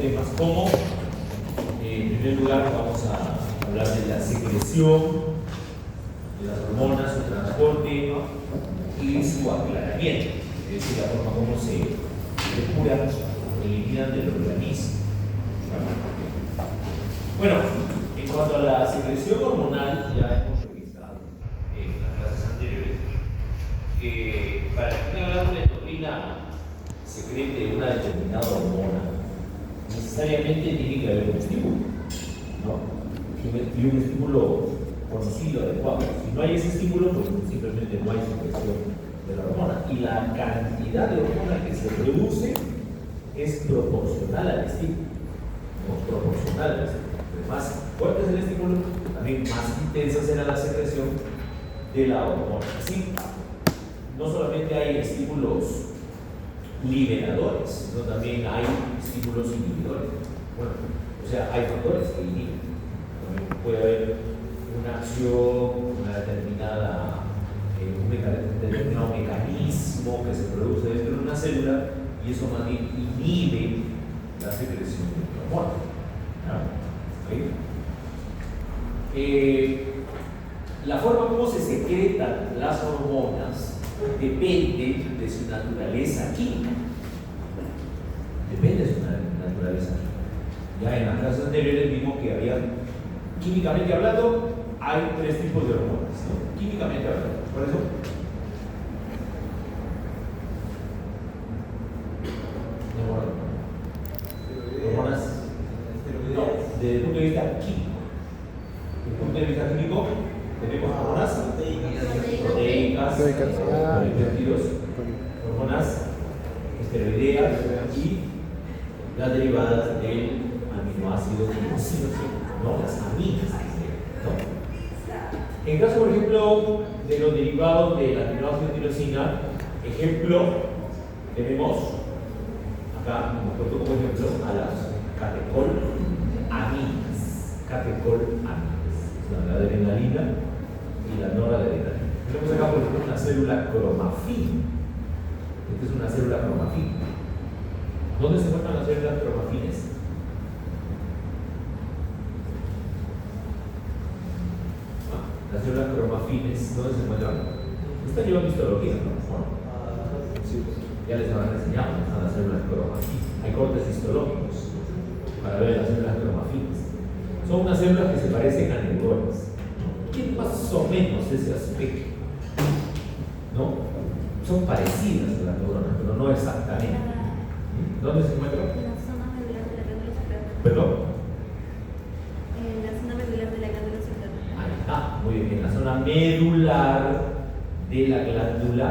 temas como, en primer lugar, vamos a hablar de la secreción de las hormonas, su transporte y su aclaramiento, es decir, la forma como se depuran o eliminan del organismo. Bueno, en cuanto a la secreción hormonal, ya hemos revisado en las clases anteriores que para que una glándula endocrina secrete una determinada hormona, necesariamente tiene que haber un estímulo, ¿no? Y un estímulo conocido, adecuado. Si no hay ese estímulo, pues simplemente no hay secreción de la hormona. Y la cantidad de hormona que se produce es proporcional al estímulo. No proporcional al estímulo. Más fuerte es el estímulo, también más intensa será la secreción de la hormona. Así, no solamente hay estímulos liberadores, sino también hay estímulos inhibidores. Bueno, o sea, hay factores que inhiben. También puede haber una acción, un determinado mecanismo que se produce dentro de una célula y eso más bien inhibe la secreción de la hormona. ¿No? La forma como se secretan las hormonas depende de su naturaleza química. Depende de su naturaleza química. Ya en las clases anteriores vimos que había, químicamente hablando, hay tres tipos de hormonas, ¿no? Químicamente hablando. Por eso, hormonas, no, desde el punto de vista químico. Desde el punto de vista químico, tenemos hormonas proteicas, polipéptidos, hormonas esteroideas y las derivadas del aminoácido tirosina, ¿no? Las aminas, ¿no? En caso, por ejemplo, de los derivados del aminoácido tirosina, ejemplo, tenemos acá, como ejemplo, a las catecolaminas. La adrenalina y la noradrenalina. Tenemos acá, por ejemplo, una célula cromafina. Esta es una célula cromafina. ¿Dónde se encuentran las células cromafines? Las células cromafines, ¿dónde se encuentran? Están llevando histología, ¿no? Bueno, sí, ya les habrán enseñado a las células cromafines. Hay cortes histológicos para ver las células cromafines. Son unas células que se parecen a neuronas. Tienen más o menos ese aspecto, ¿no? Son parecidas a las neuronas, pero no exactamente. ¿Dónde se encuentran? En la zona medular de la glándula suprarrenal. ¿Perdón? En la zona medular de la glándula suprarrenal. Ahí está, muy bien. En la zona medular de la glándula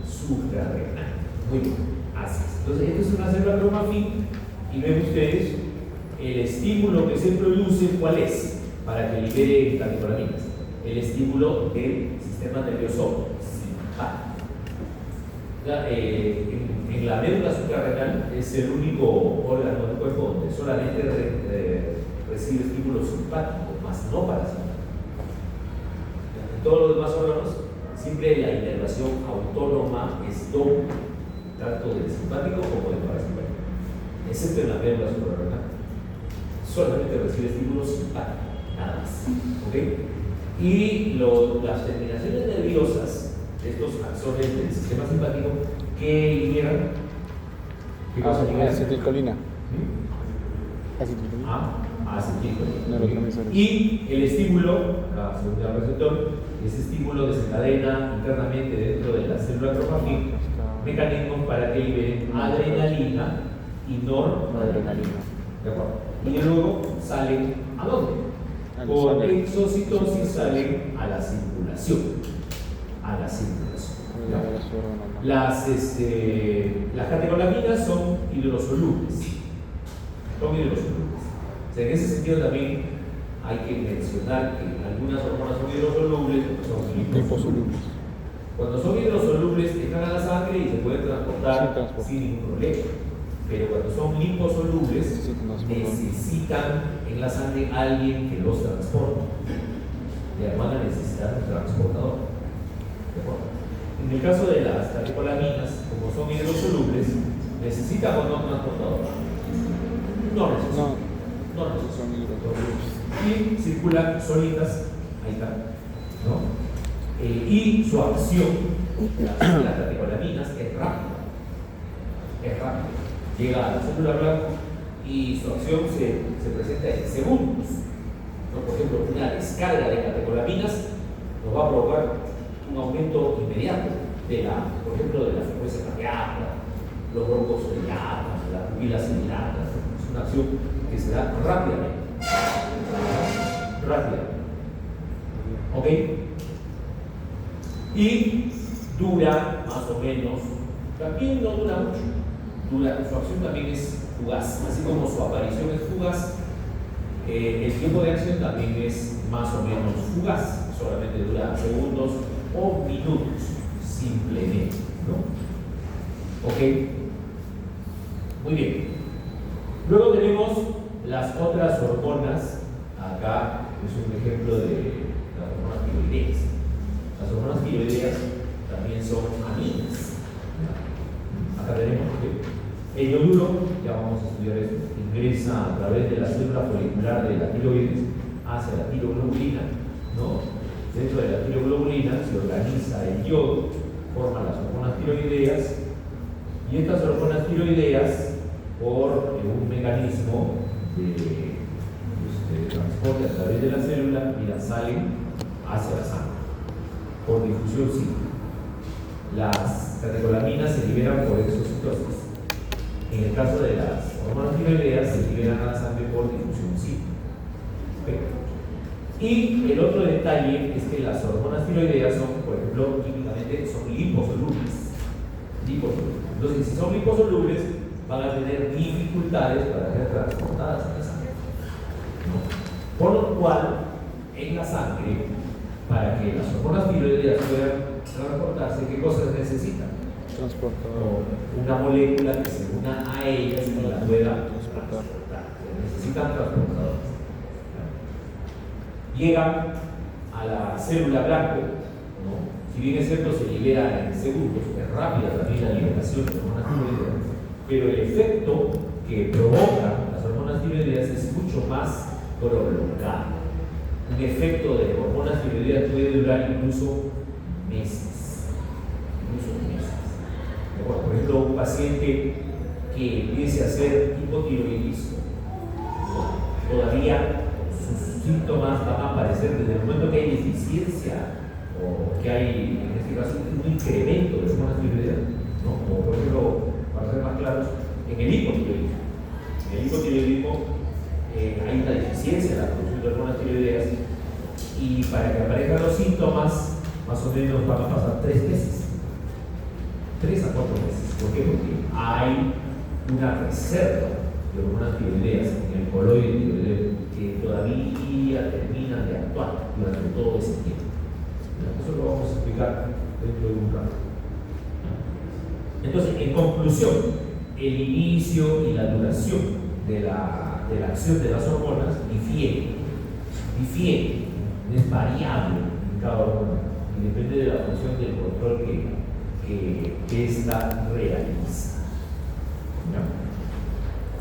suprarrenal. Muy bien, así es. Entonces, esta es una célula cromafina y ven ustedes el estímulo que se produce, ¿cuál es? Para que libere catecolaminas. El estímulo del sistema nervioso simpático. En la médula suprarrenal es el único órgano del cuerpo donde solamente recibe estímulo simpático, más no parasimpático. En todos los demás órganos, siempre la inervación autónoma es doble, tanto del simpático como del parasimpático, excepto en la médula suprarrenal. Solamente recibe estímulos simpáticos, nada más. ¿Okay? Y las terminaciones nerviosas de estos axones del sistema simpático que liberan, ¿qué cosa liberan? Acetilcolina. Acetilcolina. Y el estímulo, según el receptor, ese estímulo desencadena internamente dentro de la célula cromafina mecanismos para que liberen adrenalina y noradrenalina. ¿De acuerdo? Y luego salen ¿a dónde? Por exocitosis salen a la circulación. A la circulación. Las catecolaminas son hidrosolubles. Son hidrosolubles. O sea, en ese sentido también hay que mencionar que algunas hormonas son hidrosolubles, son liposolubles. Cuando son hidrosolubles entran a la sangre y se pueden transportar sin ningún problema. Pero cuando son liposolubles, necesitan en la sangre alguien que los transporte. Van a necesitar un transportador. ¿De acuerdo? En el caso de las catecolaminas, como son hidrosolubles, necesitan o no un transportador. No necesariamente. No, No son necesariamente. Y circulan solitas, ahí está, ¿no? Y su acción, la acción de las catecolaminas es rápida. Es rápida. Llega a la célula blanca y su acción se presenta en segundos. ¿No? Por ejemplo, una descarga de catecolaminas nos va a provocar un aumento inmediato de por ejemplo, de la frecuencia cardíaca, los broncosodilatas, las pupilas dilatas. Es una acción que se da rápidamente. Rápida. ¿Ok? Y dura más o menos, también no dura mucho. Su acción también es fugaz, así como su aparición es fugaz, el tiempo de acción también es más o menos fugaz, solamente dura segundos o minutos, simplemente, ¿no? ¿Ok? Muy bien. Luego tenemos las otras hormonas. Acá es un ejemplo de las hormonas tiroideas. Las hormonas tiroideas también son aminas. Acá tenemos que el yoduro, ya vamos a estudiar esto, ingresa a través de la célula folicular de la tiroides hacia la tiroglobulina, ¿no? Dentro de la tiroglobulina se organiza el yodo, forman las hormonas tiroideas, y estas hormonas tiroideas, por un mecanismo de transporte a través de la célula, mira, salen hacia la sangre por difusión cíclica. Las catecolaminas se liberan por exocitosis. En el caso de las hormonas tiroideas, se liberan a la sangre por difusión cíclica. Y el otro detalle es que las hormonas tiroideas son, por ejemplo, químicamente son liposolubles. Entonces, si son liposolubles, van a tener dificultades para ser transportadas a la sangre, ¿no? Por lo cual, en la sangre, para que las hormonas tiroideas puedan transportarse, ¿qué cosas necesitan? Transportador. Una molécula que se una a ellas y la pueda transportar. Necesitan transportadores. Llegan a la célula blanco, ¿no? Si bien es cierto, se libera en segundos, es rápida también la liberación de hormonas tiroideas, pero el efecto que provocan las hormonas tiroideas es mucho más prolongado. Un efecto de hormonas tiroideas puede durar incluso meses. Por ejemplo, un paciente que empiece a hacer hipotiroidismo, todavía sus síntomas van a aparecer desde el momento que hay deficiencia o que hay, en este caso, un incremento de hormonas tiroideas, ¿no? Como por ejemplo, para ser más claros, en el hipotiroidismo. En el hipotiroidismo hay una deficiencia en la producción de hormonas tiroideas y para que aparezcan los síntomas, más o menos van a pasar 3 meses. 3 a 4 meses. ¿Por qué? Porque hay una reserva de hormonas tiroideas en el coloide tiroideo que todavía terminan de actuar durante todo ese tiempo. Eso lo vamos a explicar dentro de un rato. Entonces, en conclusión, el inicio y la duración de la acción de las hormonas difiere, es variable en cada hormona y depende de la función del control que ésta realiza. ¿Ya?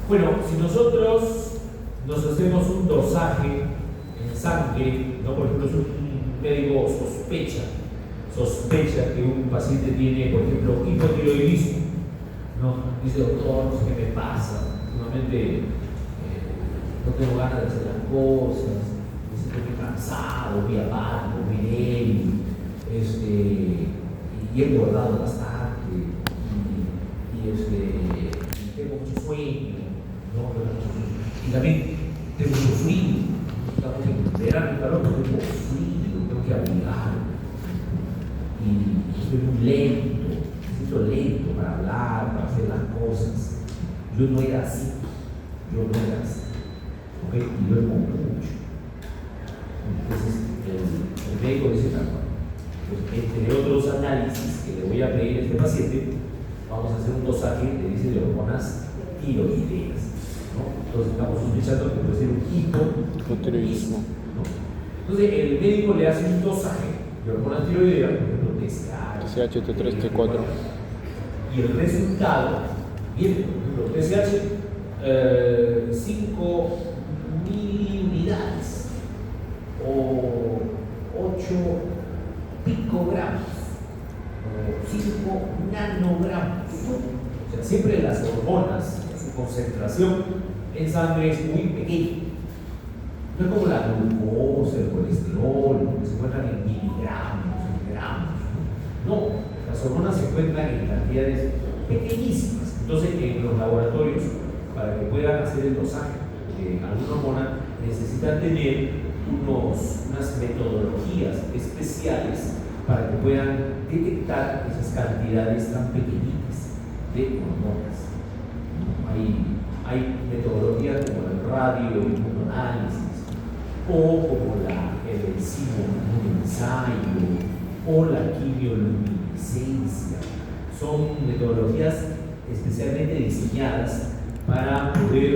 Bueno, si nosotros nos hacemos un dosaje en sangre, ¿no? Por ejemplo, un médico sospecha que un paciente tiene, por ejemplo, hipotiroidismo, ¿no? Dice, doctor, no sé qué me pasa, últimamente no tengo ganas de hacer las cosas, me siento muy cansado, muy apático, muy débil, y he engordado bastante, y tengo mucho sueño, ¿no? Y también tengo mucho frío, estamos en verano, calor, pero tengo frío, tengo que abrigar, y estoy muy lento para hablar, para hacer las cosas. Yo no era así, ¿ok? Y duermo mucho. Entonces, el médico dice tal cual. Pues, entre otros análisis que le voy a pedir a este paciente, vamos a hacer un dosaje, le dice, de hormonas tiroideas, ¿no? Entonces estamos sospechando que puede ser un hipotiroidismo, ¿no? Entonces el médico le hace un dosaje de hormonas tiroideas, por ejemplo, TSH, T3, T4. y el resultado viene, por ejemplo, TSH 5 miliunidades o 8 picogramos o 5 nanogramos. O sea, siempre las hormonas, su concentración en sangre es muy pequeña. No es como la glucosa, el colesterol, que se encuentran en miligramos, en gramos. No, las hormonas se encuentran en cantidades pequeñísimas. Entonces, en los laboratorios, para que puedan hacer el dosaje de alguna hormona, necesitan tener unas metodologías especiales para que puedan detectar esas cantidades tan pequeñitas de hormonas. Hay metodologías como el radioinmunoanálisis o como el ensayo o la quimioluminiscencia. Son metodologías especialmente diseñadas para poder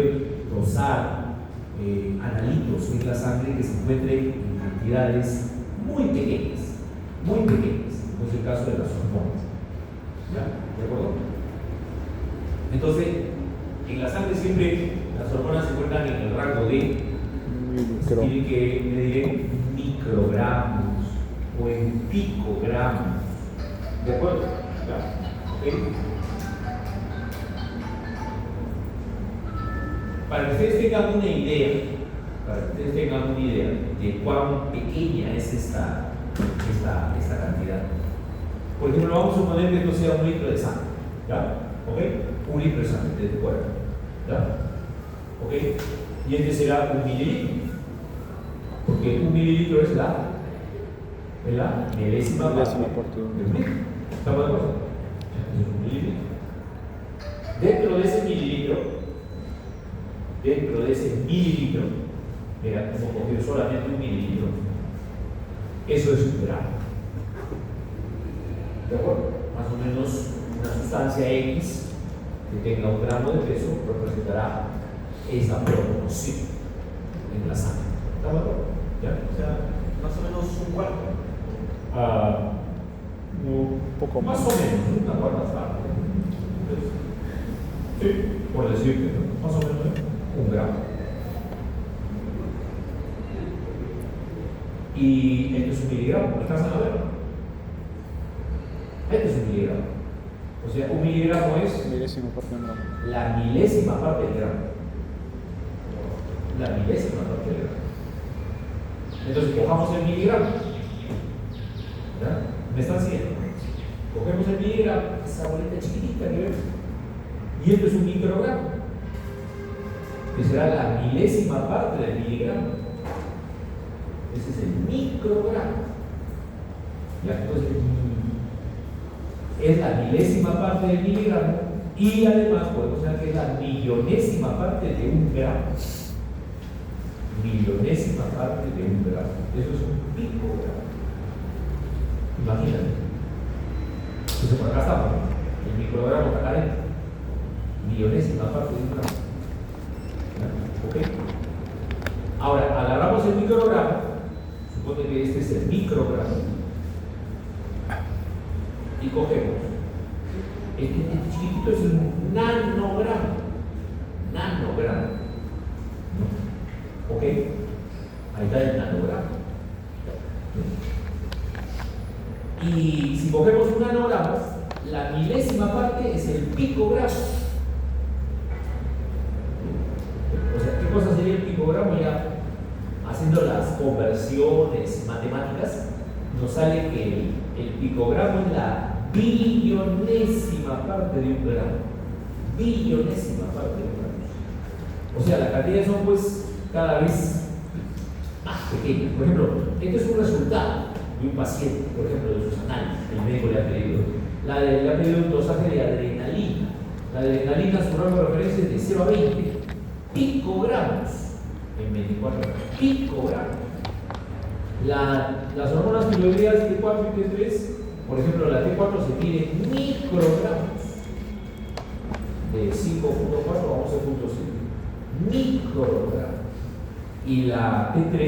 dosar analitos en la sangre que se encuentren en cantidades muy pequeñas, como es el caso de las hormonas. ¿Ya? ¿De acuerdo? Entonces, en la sangre siempre las hormonas se encuentran en el rango de, tienen que medir en microgramos o en picogramos. ¿De acuerdo? ¿Ya? ¿Okay? Para que ustedes tengan una idea, de cuán pequeña es esta cantidad. Por ejemplo, vamos a suponer que esto sea 1 litro de sangre, ¿ya? ¿Ok? 1 litro de sangre de tu cuerpo, ¿ya? ¿Ok? Y este será 1 mililitro, porque 1 mililitro es la milésima parte de un litro. ¿Estamos de acuerdo? Es 1 mililitro. Dentro de ese mililitro, mira, como cogido solamente 1 mililitro, eso es 1 gramo. ¿De acuerdo? Más o menos una sustancia X que tenga 1 gramo de peso representará esa proporción en la sangre. ¿Estamos de acuerdo? ¿Ya? O sea, más o menos 1/4. Un poco más o menos, 1/4 parte. Sí, por decirte, ¿no? Más o menos 1 gramo. Y esto es 1 miligramo, ¿alcanzan a ver? Este es 1 miligramo. O sea, 1 miligramo es milésima parte de un gramo. la milésima parte del gramo. La milésima parte del gramo. Entonces, cojamos el miligramo. ¿Ya? ¿Me están siguiendo? Cogemos el miligramo, esa bolita chiquitita que ven. Y esto es 1 microgramo, que será la milésima parte del miligramo. Ese es el microgramo. ¿Ya? Entonces, es la milésima parte del miligramo y además podemos ver que es la millonésima parte de 1 gramo. Millonésima parte de 1 gramo. Eso es 1 picogramo. Imagínate. Entonces, por acá estamos. El microgramo está acá adentro. Millonésima parte de 1 gramo. ¿Ok? Ahora, agarramos el microgramo, supone que este es el microgramo, y cogemos. Este chiquitito es un nanogramo. Nanogramo. ¿Ok? Ahí está el nanogramo. Y si cogemos un nanogramo, la milésima parte es el picogramo. O sea, ¿qué cosa sería el picogramo? Ya haciendo las conversiones matemáticas, nos sale que el picogramo es la billonésima parte de 1 gramo. Billonésima parte de 1 gramo. O sea, las cantidades son pues cada vez más pequeñas. Por ejemplo, este es un resultado de un paciente, por ejemplo, de sus análisis. El médico le ha pedido. Le ha pedido un dosaje de adrenalina. La adrenalina, su rango de referencia es de 0 a 20 picogramos en 24 horas. Picogramos. Las hormonas tiroideas T4 y T3, por ejemplo, la T4 se tiene en microgramos. De 5.4 a 11.7 microgramos. Y la T3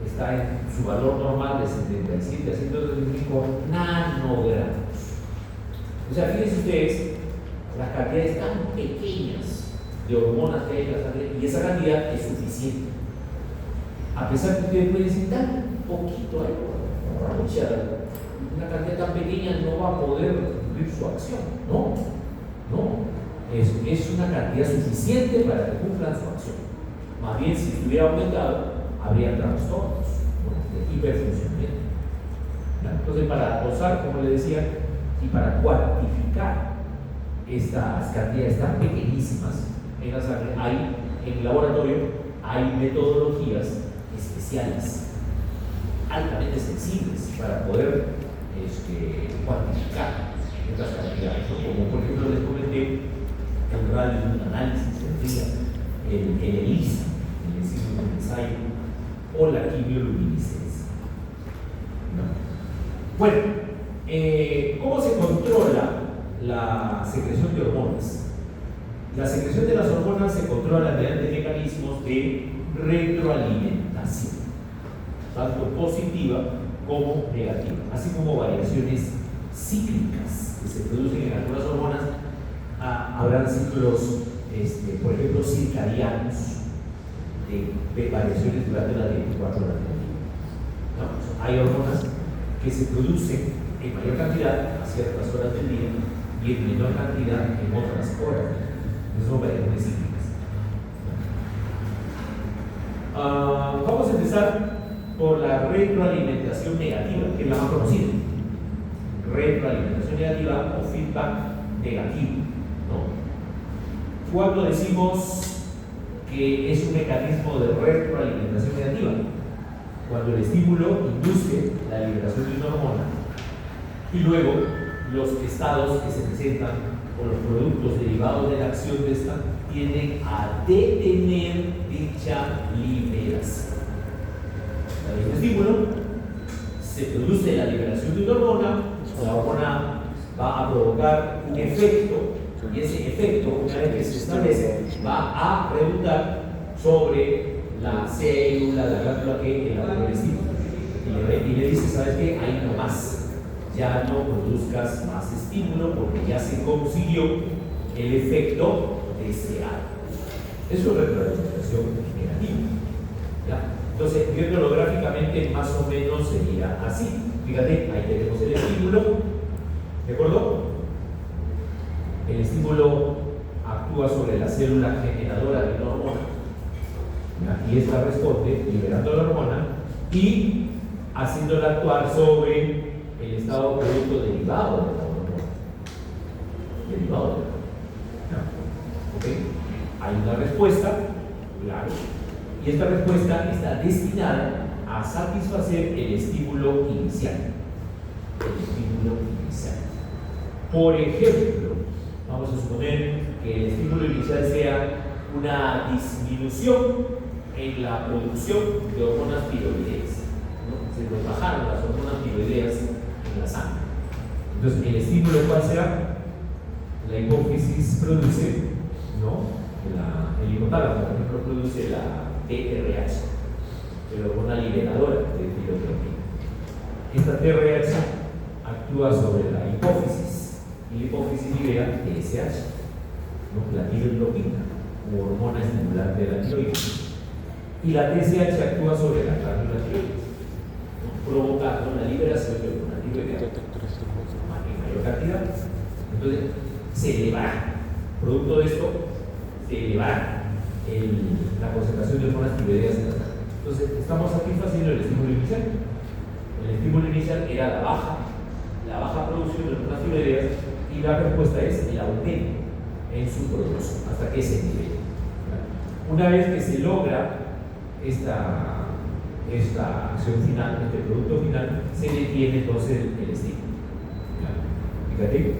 está en su valor normal de 77 a 135 nanogramos. O sea, fíjense ustedes las cantidades tan pequeñas de hormonas que hay en la sangre y esa cantidad es suficiente. A pesar que ustedes pueden decir tan poquito, una cantidad tan pequeña no va a poder cumplir su acción. No, es una cantidad suficiente para que cumplan su acción. Más bien, si estuviera aumentado, habría trastornos de hiperfuncionamiento. Entonces, para dosar, como le decía, y para cuantificar estas cantidades tan pequeñísimas en la sangre, en el laboratorio hay metodologías especiales, altamente sensibles, para poder cuantificar estas cantidades, como por ejemplo les comenté el radio de un análisis en fría, el ELISA, el enzima de ensayo, o la quimioluminiscencia. Bueno, ¿cómo se controla la secreción de hormonas? La secreción de las hormonas se controla mediante mecanismos de retroalimentación, tanto positiva como negativa, así como variaciones cíclicas que se producen en algunas hormonas. Habrán ciclos, por ejemplo, circadianos, de variaciones durante las 24 horas del día. ¿No? Hay hormonas que se producen en mayor cantidad a ciertas horas del día y en menor cantidad en otras horas. Esas son variaciones cíclicas. Vamos a empezar por la retroalimentación negativa, que es la más conocida. Retroalimentación negativa o feedback negativo, ¿no? Cuando decimos que es un mecanismo de retroalimentación negativa, cuando el estímulo induce la liberación de una hormona y luego los estados que se presentan o los productos derivados de la acción de esta tienden a detener dicha liberación. Hay un estímulo, se produce la liberación de una hormona, la hormona va a provocar un efecto y ese efecto, una vez que se establece, va a redundar sobre la célula, la glándula que elaboró el estímulo y le dice, ¿sabes qué? Ahí no más, ya no produzcas más estímulo porque ya se consiguió el efecto deseado. Eso es retroalimentación negativa, ¿ya? Entonces, viéndolo gráficamente, más o menos sería así. Fíjate, ahí tenemos el estímulo, ¿de acuerdo? El estímulo actúa sobre la célula generadora de una hormona, ¿ya? Y esta responde liberando la hormona y haciéndola actuar sobre el estado producto derivado de la hormona. Derivado de la hormona. ¿Ok? Hay una respuesta, claro. Y esta respuesta está destinada a satisfacer el estímulo inicial. El estímulo inicial. Por ejemplo, vamos a suponer que el estímulo inicial sea una disminución en la producción de hormonas tiroideas, ¿no? Se nos bajaron las hormonas tiroideas en la sangre. Entonces, ¿el estímulo cuál será? La hipófisis produce, ¿no? El hipotálamo, por ejemplo, produce la TRH, la hormona liberadora de tirotropina. Esta TRH actúa sobre la hipófisis y la hipófisis libera TSH, ¿no? La tirotropina, como hormona estimulante de la tiroides. Y la TSH actúa sobre la glándula tiroides, ¿no? Provocando la liberación de hormona tiroidea en mayor cantidad. Entonces, se elevará. Producto de esto, se elevará la concentración de hormonas tiroideas en la sangre. Entonces, estamos satisfaciendo el estímulo inicial. El estímulo inicial era la baja producción de hormonas tiroideas y la respuesta es el aumento en su producción hasta que se nivele. Una vez que se logra esta acción final, este producto final, se detiene entonces el estímulo. Fíjate,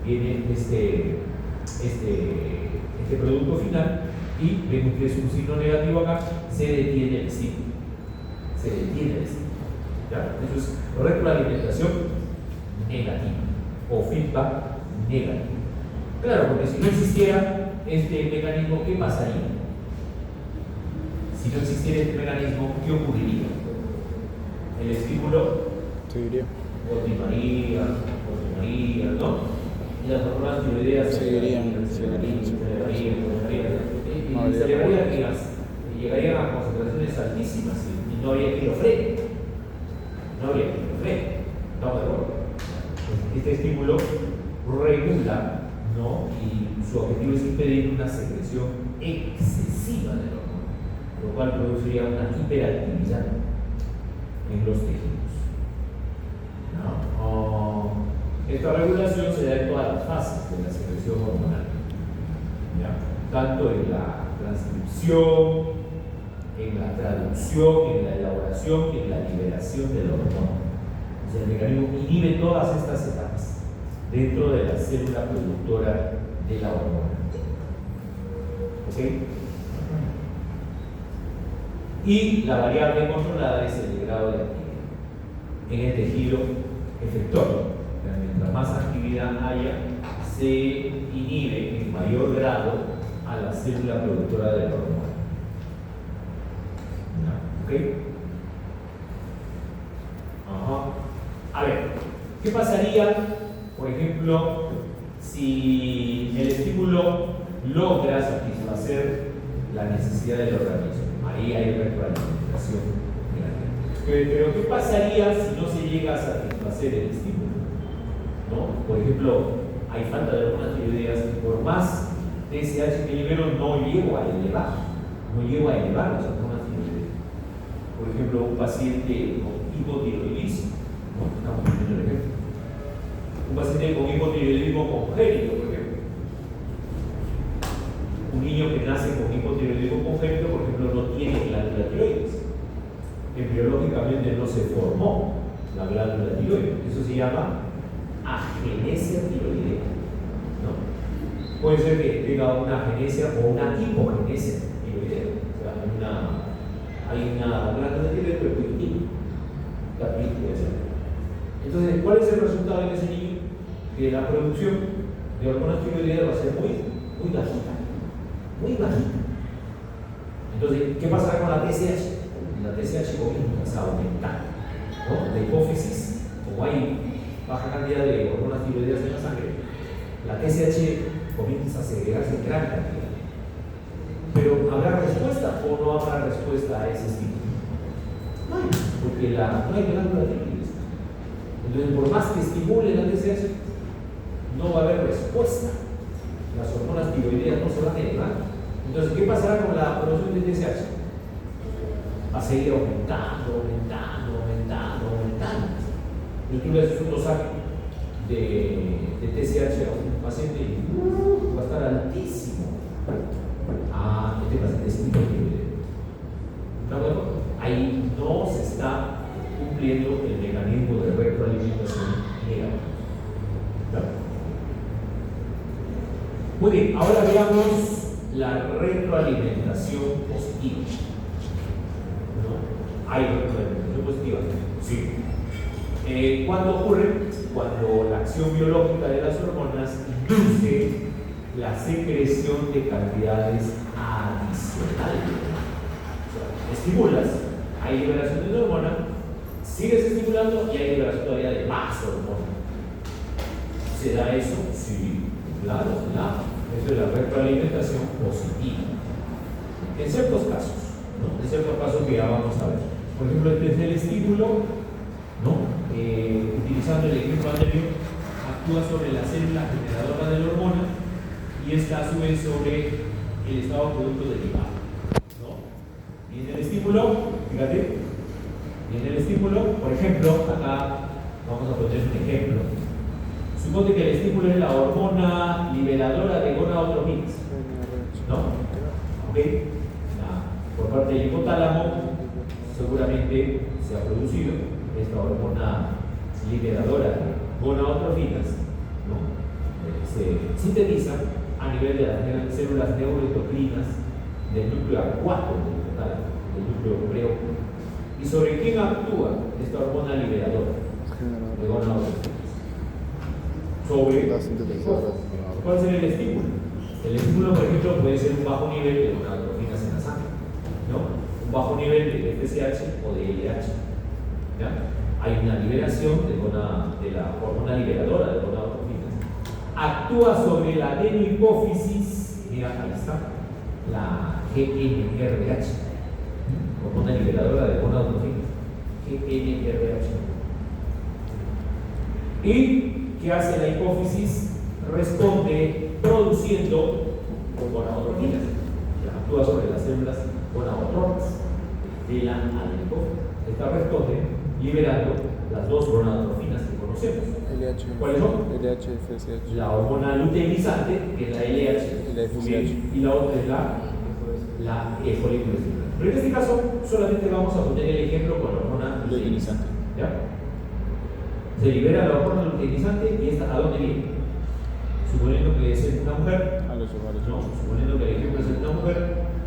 viene este producto final y vemos que es un signo negativo acá, se detiene el estímulo. Se detiene el estímulo. ¿Ya? Eso es retroalimentación negativa o feedback negativo. Claro, porque si no existiera este mecanismo, ¿qué pasaría? Si no existiera este mecanismo, ¿qué ocurriría? El estímulo Seguiría. continuaría, ¿no? Y las hormonas tiroideas Seguirían. se elevarían. habría se elevarían forma. y llegarían a concentraciones altísimas y no habría quien lo frene. No habría quien lo frene. ¿Estamos de acuerdo? Este estímulo regula, ¿no? Y su objetivo es impedir una secreción excesiva del hormona, lo cual produciría una hiperactividad en los tejidos. ¿No? Esta regulación se da en todas las fases de la secreción hormonal, ¿ya? Tanto en la transcripción, en la traducción, en la elaboración y en la liberación del hormona. O sea, el mecanismo inhibe todas estas etapas dentro de la célula productora de la hormona. ¿Ok? Y la variable controlada es el grado de actividad en el tejido efector. Mientras más actividad haya, se inhibe en mayor grado a la célula productora de la hormona. ¿Ok? Ajá. A ver, ¿qué pasaría, por ejemplo, si el estímulo logra satisfacer la necesidad del organismo? Ahí hay retroalimentación. Pero ¿qué pasaría si no se llega a satisfacer el estímulo? ¿No? Por ejemplo, hay falta de hormonas tiroideas y por más TSH que libero no llego a elevar las hormonas tiroideas. Por ejemplo, un paciente con hipotiroidismo, ¿no? Estamos poniendo el ejemplo. Un paciente con hipotiroidismo congénito, por ejemplo. Un niño que nace con hipotiroidismo congénito, por ejemplo, no tiene glándula tiroides. Embriológicamente no se formó la glándula tiroides. Eso se llama agenesia tiroidea, ¿no? Puede ser que tenga una agenesia o una hipogenesia tiroidea. O sea, hay una glándula tiroides, pero muy pequeña. También puede ser. Entonces, ¿cuál es el resultado en ese niño? Que la producción de hormonas tiroideas va a ser muy bajita. Muy bajita. Entonces, ¿qué pasará con la TSH? La TSH comienza a aumentar, ¿no? La hipófisis, como hay baja cantidad de hormonas tiroideas en la sangre, la TSH comienza a segregarse en gran cantidad. Pero ¿habrá respuesta o no habrá respuesta a ese estímulo? No hay, porque no hay glándula tiroides. Entonces, por más que estimule la TSH, no va a haber respuesta. Las hormonas tiroideas no se van a elevar. Entonces, ¿qué pasará con la producción de TSH? Va a seguir aumentando. Y tú le haces un dosaje de TSH a un paciente y va a estar altísimo. Este paciente es hipotiroideo. ¿Está bueno? Ahí no se está cumpliendo el mecanismo de retroalimentación negativa. ¿Claro? Muy bien, ahora veamos la retroalimentación positiva. ¿No? ¿Hay retroalimentación positiva? Sí. ¿Cuándo ocurre? Cuando la acción biológica de las hormonas induce la secreción de cantidades adicionales. O sea, estimulas, hay liberación de hormona, sigues estimulando y hay liberación todavía de más hormona. ¿Se da eso? Sí, claro, se da. Eso es la retroalimentación positiva. En ciertos casos, ¿no? En ciertos casos que ya vamos a ver. Por ejemplo, desde el estímulo, ¿no? Utilizando el ejemplo anterior, actúa sobre la célula generadora de la hormona y esta a su vez sobre el estado producto derivado, ¿no? Y en el estímulo, fíjate, por ejemplo, acá vamos a poner un ejemplo. Suponte que el estímulo es la hormona liberadora de gonadotropinas, ¿no? ¿Ok? Por parte del hipotálamo seguramente se ha producido esta hormona liberadora de gonadotropinas, ¿no? Se sintetiza a nivel de las células neuroendocrinas del núcleo acuático del hipotálamo, del núcleo preóculo. ¿Y sobre quién actúa esta hormona liberadora de gonadotropinas? Sobre ¿cuál sería el estímulo? El estímulo, por ejemplo, puede ser un bajo nivel de gonadotropinas en la sangre, ¿no? Un bajo nivel de FSH o de LH, ¿ya? Hay una liberación de la hormona liberadora de gonadotropinas. Actúa sobre la adenohipófisis, mira, ahí está, la GnRH, hormona liberadora de gonadotrofinas, GnRH. ¿Y qué hace la hipófisis? Responde produciendo gonadotrofinas, actúa sobre las células gonadotróficas de la hipófisis. Esta responde liberando las dos gonadotrofinas que conocemos. LH. ¿Cuáles son? LH, FSH. La hormona luteinizante, que es la LH, La FSH. muy bien, y la otra es la folículo estimulador. Pero en este caso solamente vamos a poner el ejemplo con la hormona luteinizante. ¿Ya? Se libera la hormona luteinizante y esta, ¿a dónde viene? Suponiendo que es en una mujer, A los ovarios. no, suponiendo que el ejemplo es en una mujer,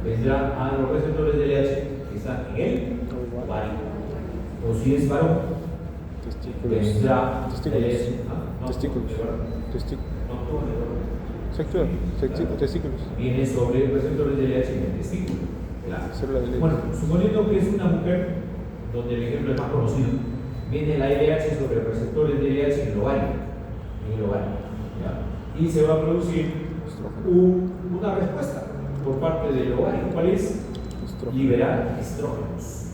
vendrá a los receptores de LH que están en el ovario. O si es varón, Testículos. vendrá Testículos. testículos. Testículos. Testículos. Viene sobre receptores de LH en el testículo. Claro. Célula de leche. Bueno, suponiendo que es una mujer, donde el ejemplo es más conocido, viene la LH sobre receptores de LH en el ovario. ¿Ya? Y se va a producir una respuesta por parte del ovario. ¿Cuál es? Estrógeno. Liberar estrógenos.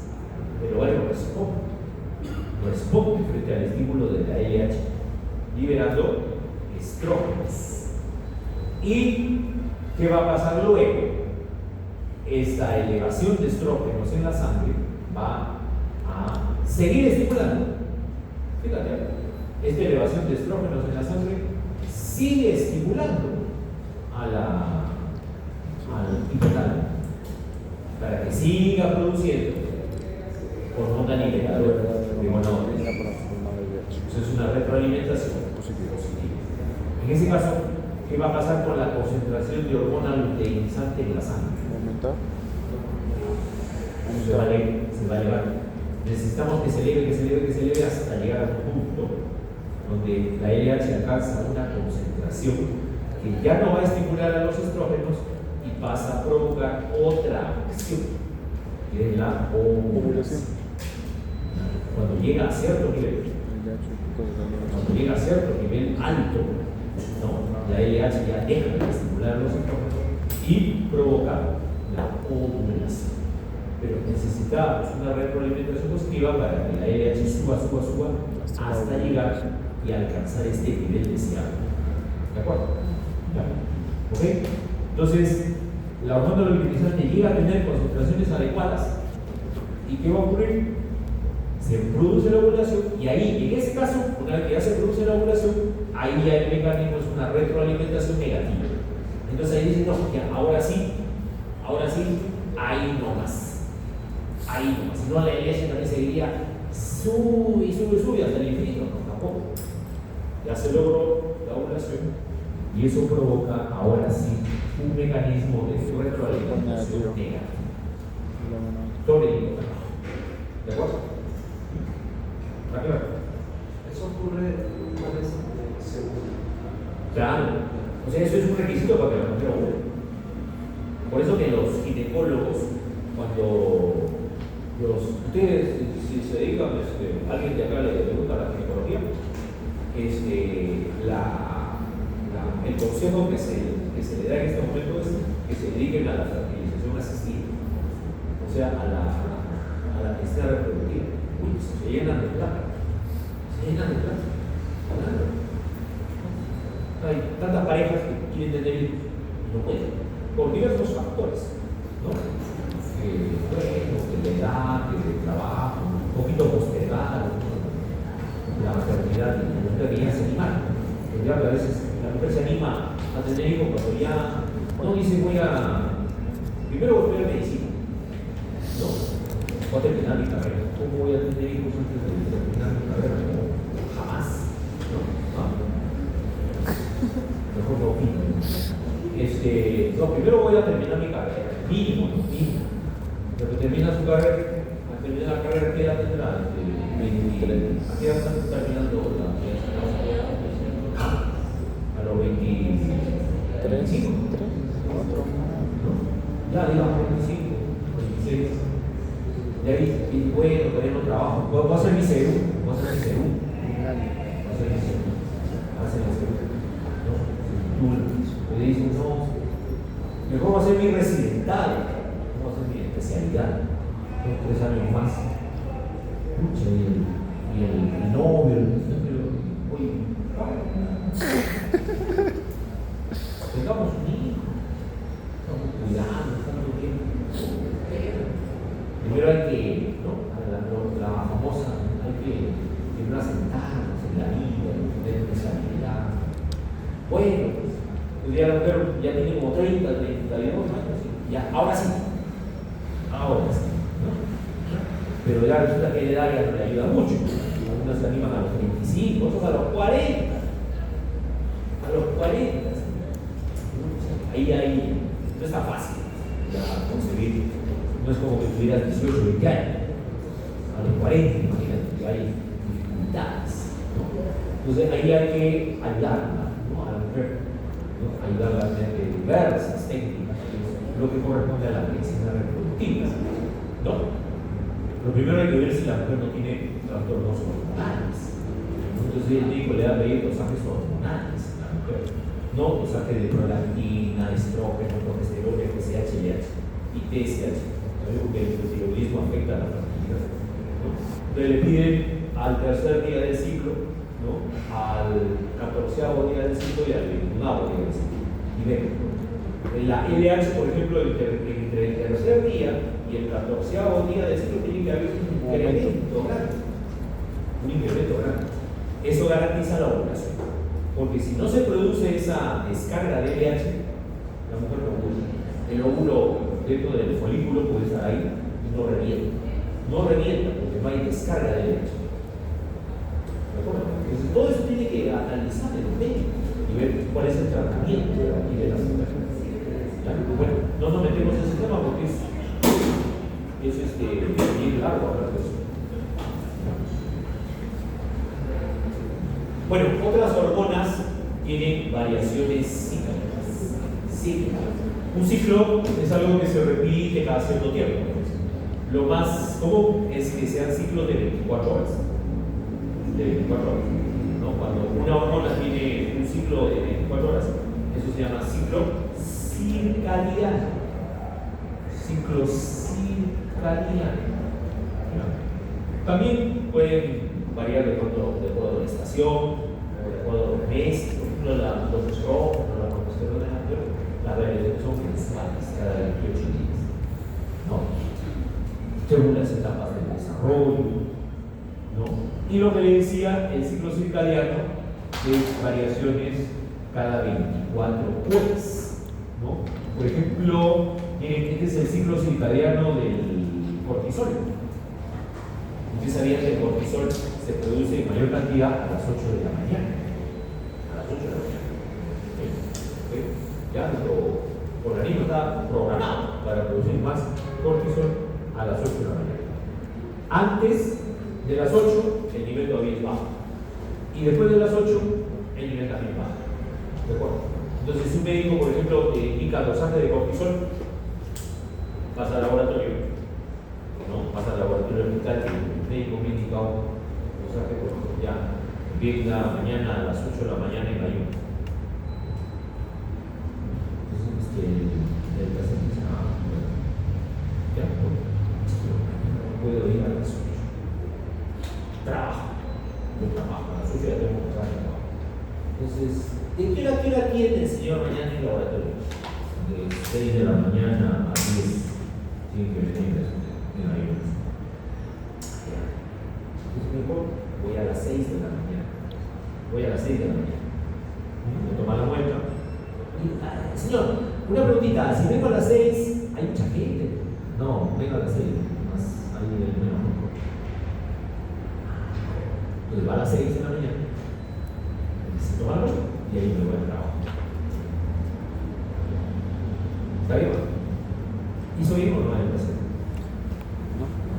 El ovario responde frente al estímulo de la LH, liberando estrógenos. ¿Y qué va a pasar luego? Esta elevación de estrógenos en la sangre va a seguir estimulando. Fíjate, esta elevación de estrógenos en la sangre sigue estimulando al hipotálamo para que siga produciendo hormona liberadora de gonadotrofinas. Eso es una retroalimentación positiva. En ese caso, ¿qué va a pasar con la concentración de hormona luteinizante en la sangre? Aumentar. Se va a elevar. Necesitamos que se eleve hasta llegar a un punto donde la LH alcanza una concentración que ya no va a estimular a los estrógenos y pasa a provocar otra acción, que es la ovulación. Cuando llega a cierto nivel, alto, ¿no? La LH ya deja de estimular a los estrógenos y provoca la ovulación. Pero necesitamos una retroalimentación positiva para que la LH suba hasta llegar y alcanzar este nivel deseado. ¿De acuerdo? ¿Ya? ¿Ok? Entonces, la hormona luteinizante llega a tener concentraciones adecuadas. ¿Y qué va a ocurrir? Se produce la ovulación y ahí, en ese caso, una vez que ya se produce la ovulación, ahí ya el mecanismo es una retroalimentación negativa. Entonces ahí dicen, no, ya, ahora sí, ahí no más. Si no, la LH también seguiría sube hasta el infinito, no, tampoco. Ya se logró la ovulación y eso provoca ahora sí un mecanismo de retroalimentación negativa. Sobre el hipotálamo. ¿De acuerdo? ¿Está claro? Eso ocurre una vez seguro. Claro. O sea, eso es un requisito para que la mujer ovule. Por eso que los ginecólogos, cuando ustedes, si se dedican, alguien de acá le gusta la ginecología, el consejo que se le da en este momento es que se dediquen a la fertilización asistida, o sea, a la necesidad reproductiva. Uy, se llenan de plata. Claro. Hay tantas parejas que quieren tener hijos y no pueden, por diversos factores, ¿no? Que la edad, que el trabajo, un poquito postergado, la maternidad y la mujer ya se anima. Porque a veces la mujer se anima a tener hijos cuando ya no dice primero voy a estudiar medicina, ¿no? Voy a terminar mi carrera. ¿Cómo voy a tener hijos antes de terminar mi carrera? No, jamás. Mejor no opino. Primero voy a terminar mi carrera, mínimo. Pero que termina su carrera, al terminar la carrera, ¿qué edad tendrá? 23. ¿A qué edad está terminando la universidad? A los 25. Ya digamos 25, 26. De ahí, y bueno, todavía no trabajo. Voy a hacer mi seguro. Tú le dicen, no, Mejor va a ser mi residencial, va a ser mi especialidad. 2 3 años más. Pucha, y el novio, oye, tengamos un hijo, estamos cuidando, tanto tiempo. Primero hay que, ¿no? La famosa, hay que primero sentarnos en la vida, tener responsabilidad. Bueno, pues ya la mujer ya tiene como 30, 32 años, ya, ahora sí, ¿no? Pero ya resulta que la edad ya no le ayuda mucho. Algunas se animan a los 25, otros a los 40. A los 40. Ahí no está fácil ya concebir. No es como que tuvieras 18 o 20 años. A los 40, imagínate que hay dificultades, ¿no? Entonces ahí hay que ayudarla, ¿no? A la mujer, ¿no? Ayudarla a tener diversas técnicas, lo que corresponde a la medicina reproductiva, ¿no? Lo primero hay que ver si la mujer no tiene trastornos hormonales. Entonces el médico le da pedir dosajes hormonales a la mujer, no dosajes de prolactina, estrógeno, progesterona, FSH, y TSH, porque el hipotiroidismo afecta a la fertilidad, ¿no? Entonces le piden al tercer día del ciclo, ¿no? Al 14º día del ciclo y al 21º día del ciclo. Y ven, la LH, por ejemplo, entre el tercer día y el 14º día del ciclo tiene que haber un incremento grande. Un incremento grande. Eso garantiza la ovulación. Porque si no se produce esa descarga de LH, la mujer no ovula. El óvulo dentro del folículo puede estar ahí y no revienta. No revienta porque no hay descarga de LH. ¿De acuerdo? Entonces todo eso tiene que analizar el médico y ver cuál es el tratamiento de las mujeres. Bueno, no nos metemos en ese tema porque es bien largo hablar de eso. Bueno, otras hormonas tienen variaciones cíclicas. Un ciclo es algo que se repite cada cierto tiempo. Lo más común es que sean ciclos de 24 horas. De 24 horas. ¿No? Cuando una hormona tiene un ciclo de 24 horas, eso se llama ciclo circadiano. Ciclo circadiano. También pueden variar de acuerdo a la estación, o de acuerdo al mes. Por ejemplo, los estrógenos, la progesterona, las variaciones son mensuales, cada 28 días, ¿no? Según las etapas del desarrollo, ¿no? Y lo que le decía, el ciclo circadiano es variaciones cada 24 horas, ¿no? Por ejemplo, este es el ciclo circadiano del cortisol. Ustedes sabían que el cortisol se produce en mayor cantidad a las 8 de la mañana. A las 8 de la mañana. ¿Okay? Ya nuestro organismo está programado para producir más cortisol a las 8 de la mañana. Antes de las 8, el nivel todavía es bajo. Y después de las 8, el nivel también baja. ¿De acuerdo? Entonces, si un médico, por ejemplo, te indica dosaje de cortisol, vas al laboratorio, ¿no? Vas al laboratorio hospital y el médico me ha indicado dosaje de cortisol. Ya, bien la mañana, a las 8 de la mañana en ayuno. Entonces, el paciente dice, bueno, ya, no puedo ir a las 8. Trabajo. Yo trabajo, a las 8 ya tengo que trabajar. Entonces, ¿de qué hora atiende el señor mañana en el laboratorio? De 6 de la mañana a 10. Tiene que venir en ayuno. Entonces, mejor voy a las 6 de la mañana. Voy a las 6 de la mañana. Me toma la vuelta. Señor, una preguntita. Si vengo a las 6, hay mucha gente. No, vengo a las 6. Más ahí del menos. Entonces va a las 6 de la mañana. Se toma la vuelta y ahí me voy al trabajo. ¿Está bien? ¿Hizo bien o no el paciente?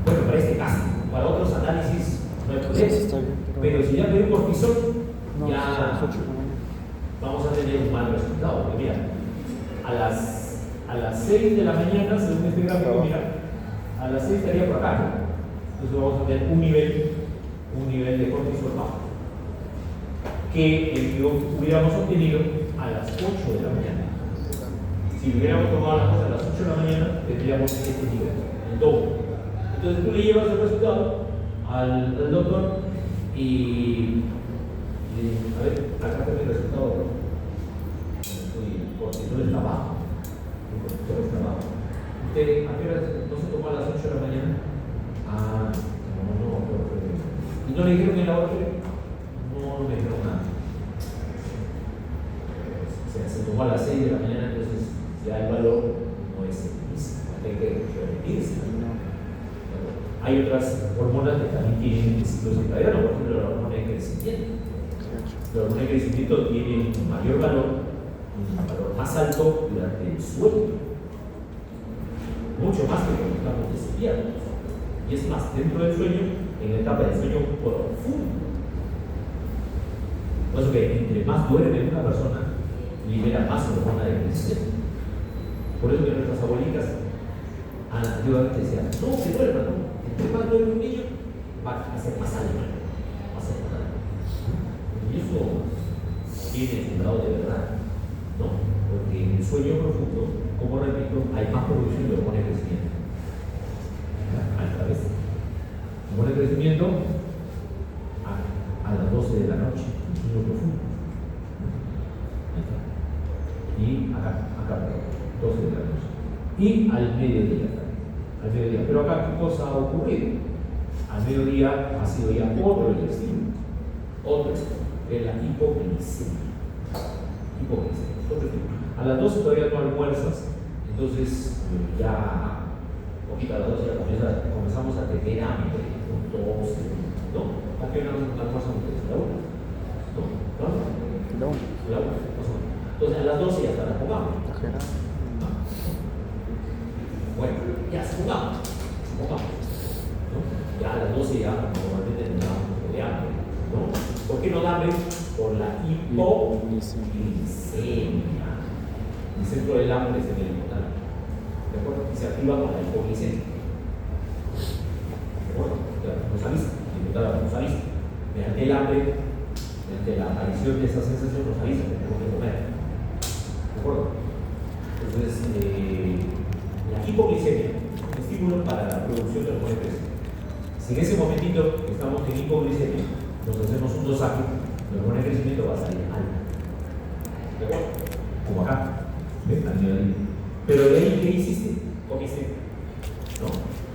Bueno, para este caso, para otros análisis no hay problema. Sí, está bien, pero si ya pedí cortisol, no, ya a las 8 de la mañana. vamos a tener un mal resultado. Porque mira, a las 6 de la mañana, según este gráfico, mira, a las 6 estaría por acá. Entonces vamos a tener un nivel de cortisol bajo, que el que hubiéramos obtenido a las 8 de la mañana. Si hubiéramos tomado las cosas a las 8 de la mañana, tendríamos este nivel, el doble. Entonces tú le llevas el resultado al doctor y a ver, acá está el resultado. El cortisol está bajo. El cortisol está bajo. ¿Usted a qué hora no se tomó a las 8 de la mañana? Ah, no. ¿Y no le dijeron el laboratorio? No me dijeron nada. O sea, se tomó a las 6 de la mañana, entonces ya el valor no es el mismo. Hay que repetirse. Hay otras hormonas que también tienen ciclos circadianos, por ejemplo, la hormona de crecimiento. La hormona de crecimiento tiene un mayor valor, un valor más alto durante el sueño, mucho más que cuando estamos despiertos. Y es más, dentro del sueño, en la etapa del sueño profundo. Por eso que entre más duerme una persona, libera más hormona de crecimiento. Por eso que nuestras abuelitas antiguamente decían, no, que duerma, no. Entre más duerme un niño, va a ser más alto. Va a ser más alto. Y eso tiene un lado de verdad, ¿no? Porque en el sueño profundo, como repito, hay más producción de hormona de crecimiento. Al revés. Hormona de crecimiento a las 12 de la noche, en el sueño profundo. Ahí está. Y acá, 12 de la noche. Y al mediodía también. Al mediodía. Pero acá, ¿qué cosa ha ocurrido? Al mediodía ha sido ya otro el estímulo. Otro estímulo. Que es la hipoglicemia. A las 12 todavía no almuerzas, entonces ya poquito a las 12 ya comenzamos a tener hambre, con tos, ¿no? ¿A qué hora almuerzan ustedes? ¿La 1? ¿No? La 1. Entonces a las 12 ya estarán con hambre. Bueno, ya supongamos, ¿no? Ya a las 12 ya normalmente tendrán un poco de hambre, ¿no? ¿Por qué no da hambre? Por la hipoglicemia. El centro del hambre es en el hipotálamo. ¿De acuerdo? Y se activa con la hipoglicemia. ¿De acuerdo? Nos avisa, el hipotálamo nos avisa. Mediante el hambre, mediante la aparición de esa sensación, nos avisa que tenemos que comer. ¿De acuerdo? Entonces, la hipoglicemia es un estímulo para la producción de hormona de crecimiento. Si en ese momentito que estamos en hipoglicemia, nos hacemos un dosaje, la hormona de crecimiento va a salir alta. ¿De acuerdo? Como acá. ¿Ves? Pero de ahí, ¿qué hiciste? Comiste. ¿No?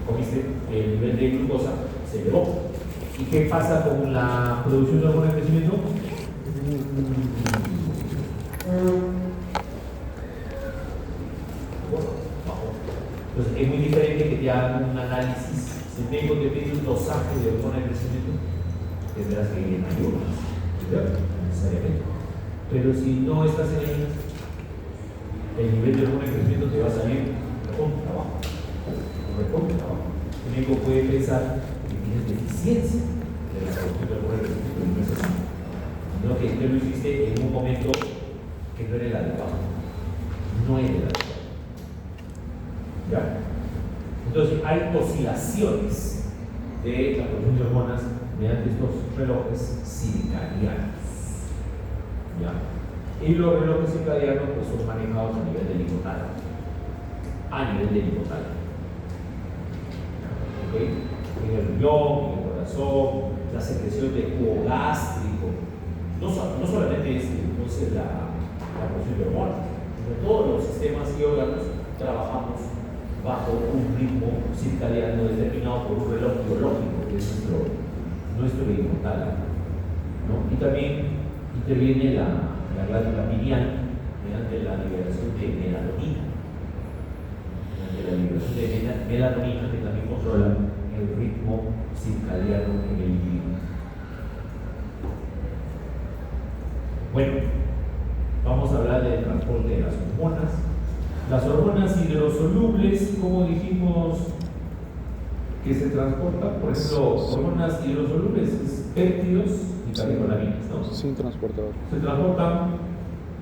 Comiste, el nivel de glucosa se elevó. ¿Y qué pasa con la producción de hormona de crecimiento? Entonces, es muy diferente que te hagan un análisis. Si el médico te pide un dosaje de hormona de crecimiento, tendrás que ir en ayunas, ¿verdad? Necesariamente. Pero si no estás en el nivel de hormona de crecimiento te va a salir recontra abajo. El médico puede pensar que tienes deficiencia de la producción de hormona de crecimiento, pero no es así. Sino que tú lo hiciste en un momento que no era el adecuado. No era el adecuado. ¿Ya? Entonces hay oscilaciones de la producción de hormonas mediante estos relojes circadianos. ¿Ya? Y los relojes circadianos pues, son manejados a nivel del hipotálamo. ¿Okay? En el riñón, en el corazón, la secreción de jugo gástrico. No solamente es entonces la producción de hormonas, sino todos los sistemas y órganos trabajamos bajo un ritmo circadiano determinado por un reloj biológico que es nuestro hipotálamo, ¿no? Y también interviene la glándula pineal mediante la liberación de melatonina. Mediante la liberación de melatonina que también controla el ritmo circadiano en el individuo. Bueno, vamos a hablar del transporte de las hormonas. Las hormonas hidrosolubles, como dijimos, que se transportan, por ejemplo, hormonas hidrosolubles, péptidos y catecolaminas, ¿no? Sin transportador. Se transportan,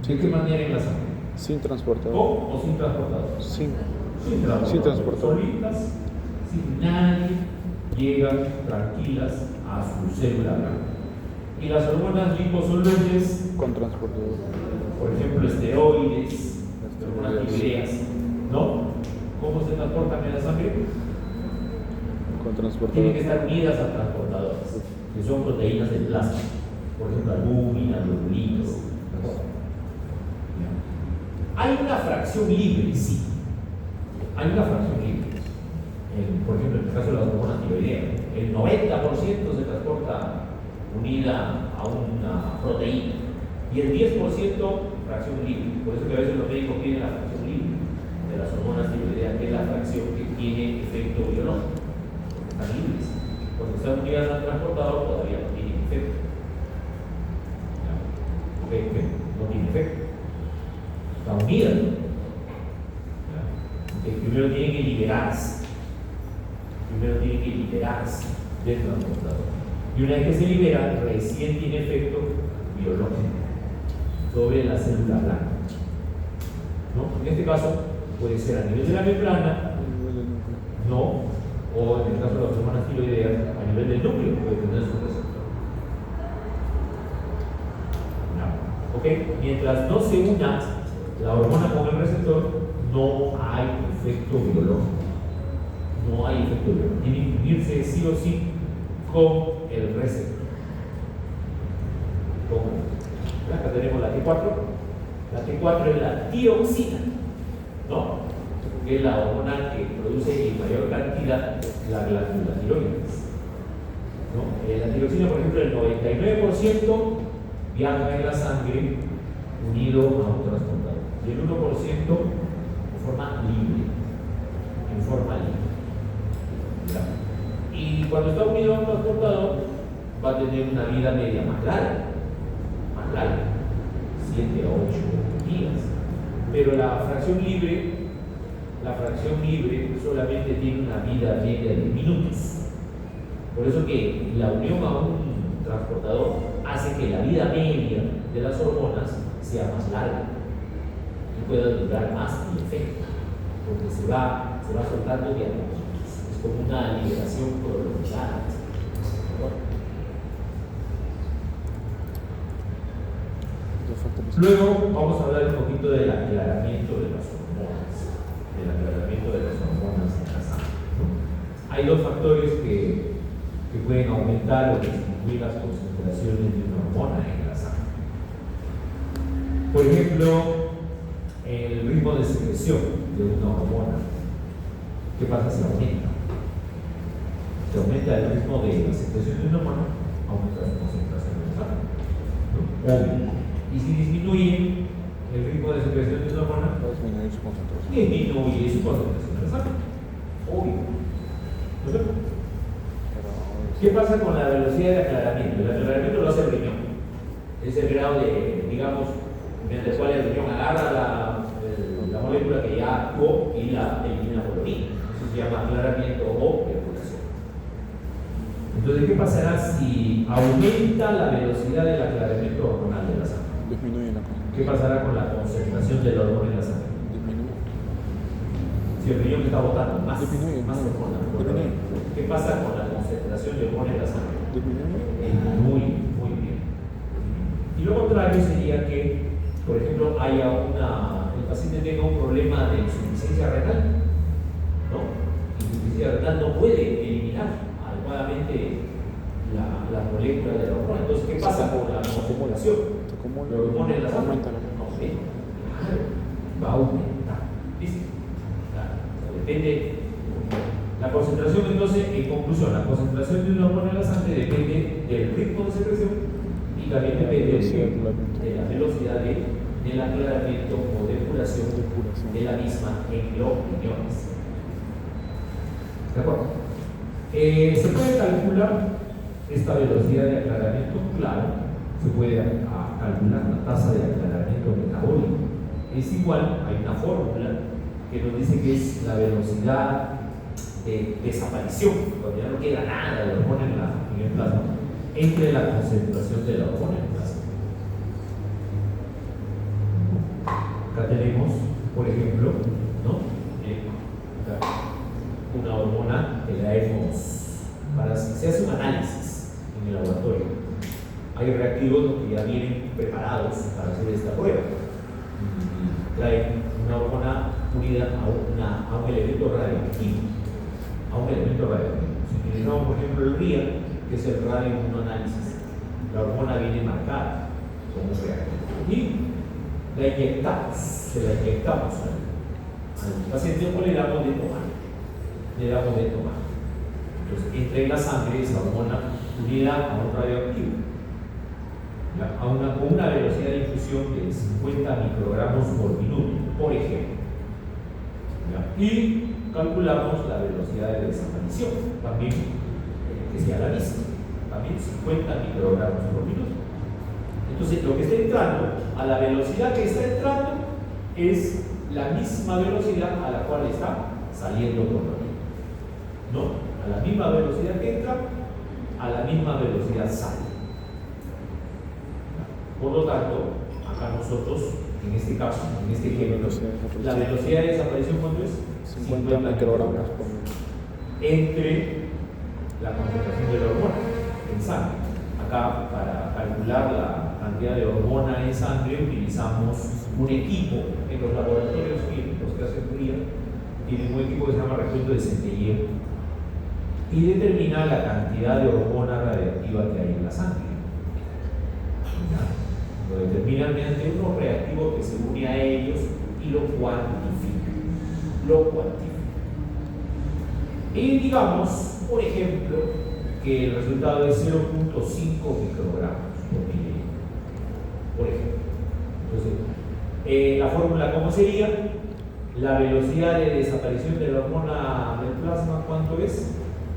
¿de qué manera en la sangre? Sin transportador. ¿O sin transportador? Sin Sin transportador. Solitas, sin nadie, llegan tranquilas a su célula blanca. Y las hormonas liposolubles, Con transportador. por ejemplo, esteroides, hormonas tibireas, Con transportador. Tienen que estar unidas a transportadores, que son proteínas de plástico, por ejemplo, albúmina, globulinos. Hay una fracción libre, sí. Hay una fracción libre. Por ejemplo, en el caso de las hormonas tiroideas, el 90% se transporta unida a una proteína y el 10% fracción libre. Por eso que a veces los médicos piden la fracción libre de las hormonas tiroideas, que es la fracción que tiene efecto biológico, porque están libres. Cuando están unidas al transportador todavía no tienen efecto. No tiene efecto. Está unida. Primero tiene que liberarse. Del transportador. Y una vez que se libera, recién tiene efecto biológico sobre la célula blanca. ¿No? En este caso, puede ser a nivel de la membrana, no, o en el caso de las hormonas tiroideas, a nivel del núcleo, puede tener su receptor. ¿No? ¿Ok? Mientras no se una la hormona con el receptor, no hay efecto biológico. No hay efecto biológico. Tiene que unirse sí o sí con el receptor. Acá tenemos la T4. La T4 es la tiroxina, ¿no? Que es la hormona que produce en mayor cantidad la glándula tiroides. ¿No? La tiroxina, por ejemplo, el 99% viaja en la sangre unido a un transportador. Y el 1% en forma libre. ¿Ya? Y cuando está unido a un transportador, va a tener una vida media más larga, 7 a 8 días. Pero la fracción libre solamente tiene una vida media de minutos. Por eso que la unión a un transportador hace que la vida media de las hormonas sea más larga y pueda durar más el efecto, porque se va soltando de a poquitos. Es como una liberación prolongada. Luego vamos a hablar un poquito del aclaramiento de las hormonas, en la sangre, ¿no? Hay dos factores que pueden aumentar o disminuir las concentraciones de una hormona en la sangre. Por ejemplo, el ritmo de secreción de una hormona. ¿Qué pasa si aumenta? Si aumenta el ritmo de la secreción de una hormona, aumenta la concentración de la sangre, ¿no? Obvio. Y si disminuye el ritmo de secreción de una hormona, disminuye su concentración de la sangre. Obvio. ¿No es cierto? ¿Qué pasa con la velocidad de aclaramiento? El aclaramiento lo hace el riñón. Es el grado de, digamos, mediante el cual el riñón agarra la molécula que ya actuó y la elimina por orina. Eso se llama aclaramiento o depuración. Entonces, ¿qué pasará si aumenta la velocidad del aclaramiento hormonal de la sangre? Disminuye la concentración. ¿Qué pasará con la concentración del hormona en la sangre? Disminuye. Si el riñón está botando más hormona, ¿qué pasa con la concentración de hormona en la sangre? Disminuye, muy bien. Y lo contrario sería que, por ejemplo, el paciente tenga un problema de insuficiencia renal, ¿no? Insuficiencia renal no puede eliminar adecuadamente la molécula de la hormona. Entonces, ¿qué pasa con la concentración? La hormona en la sangre va a aumentar. ¿Listo? Depende. La concentración, entonces, en conclusión, la concentración de una hormona en la sangre depende del ritmo de secreción y también depende de la velocidad del aclaramiento o depuración de la misma en los riñones. ¿De acuerdo? ¿Se puede calcular esta velocidad de aclaramiento? Claro, se puede calcular la tasa de aclaramiento metabólico. Es igual, hay una fórmula que nos dice que es la velocidad de desaparición, cuando ya no queda nada de hormona en el plasma, entre la concentración de la hormona en el plasma. Acá tenemos, por ejemplo, ¿no? Una hormona que la hemos, se hace un análisis en el laboratorio. Hay reactivos que ya vienen preparados para hacer esta prueba. Y traen una hormona unida a un elemento radioactivo. Si utilizamos, por ejemplo, el RIA, que es el radioinmunoanálisis, la hormona viene marcada como un reactivo. Y la inyectamos, se la inyectamos al paciente o le damos de tomar. Le damos de tomar. Entonces, entra en la sangre esa hormona unida a un radioactivo. Con una velocidad de infusión de 50 microgramos por minuto, por ejemplo. Y calculamos la velocidad de desaparición, también que sea la misma, también 50 microgramos por minuto. Entonces, lo que está entrando, a la velocidad que está entrando, es la misma velocidad a la cual está saliendo por la vida. ¿No? A la misma velocidad que entra, a la misma velocidad sale. Por lo tanto, acá nosotros, en este caso, en este ejemplo, la velocidad de desaparición, ¿cuánto es? 50 microgramos por minuto. Entre la concentración de la hormona en sangre. Acá, para calcular la cantidad de hormona en sangre, utilizamos un equipo en los laboratorios clínicos que hacen RIA, tienen un equipo que se llama recuento de centelleo y determina la cantidad de hormona radiactiva que hay en la sangre. Lo determinan mediante unos reactivos que se une a ellos y lo cuantifican. Y digamos, por ejemplo, que el resultado es 0.5 microgramos por mililitro. Por ejemplo. Entonces, la fórmula, ¿cómo sería? La velocidad de desaparición de la hormona del plasma, ¿cuánto es?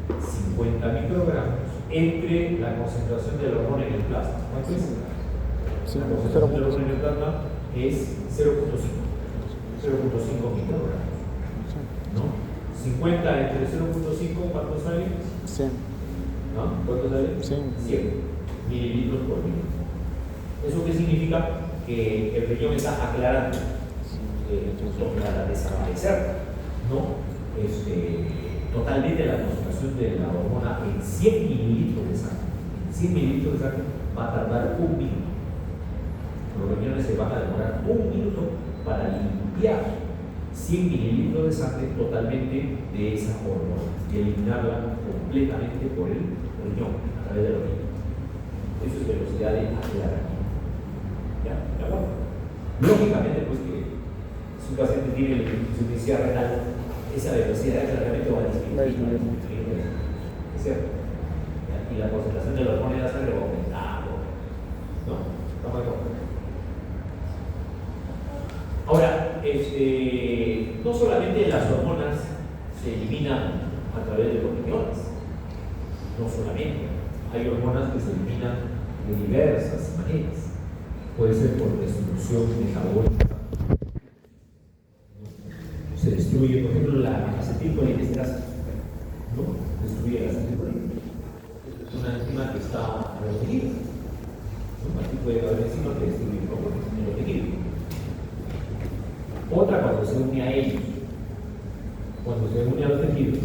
50 microgramos entre la concentración de la hormona en el plasma. ¿Cuánto es? Sí, La concentración de la 0.5. hormona en el plasma es 0.5 microgramos. ¿No? 50 entre 0.5, ¿cuánto sale? 100. ¿No? ¿Cuánto sale? 100 mililitros por minuto. ¿Eso qué significa? Que el riñón está aclarando, para desaparecer, ¿no? Totalmente la concentración de la hormona en 100 mililitros de sangre. En 100 mililitros de sangre va a tardar un minuto. Los riñones se van a demorar un minuto para limpiar 100 mililitros de sangre totalmente de esa hormona y eliminarla completamente por el riñón, a través del riñón. Eso es velocidad de aclaramiento. ¿Ya? ¿De acuerdo? Lógicamente, pues que si un paciente tiene insuficiencia renal, esa velocidad de aclaramiento va a disminuir. ¿Es cierto? Y la concentración de la hormona en la sangre va aumentando. ¿No? ¿Estamos de acuerdo? Ahora, no solamente las hormonas se eliminan a través de los riñones, no solamente. Hay hormonas que se eliminan de diversas maneras. Puede ser por destrucción metabólica. Se destruye, por ejemplo, la acetilcolinesterasa, ¿no? Destruye la acetilcolinesterasa. Es una enzima que está en los tejidos. ¿No? Así puede haber enzimas que destruyen hormonas en los tejidos. Otra cuando se une a ellos, cuando se une a los tejidos,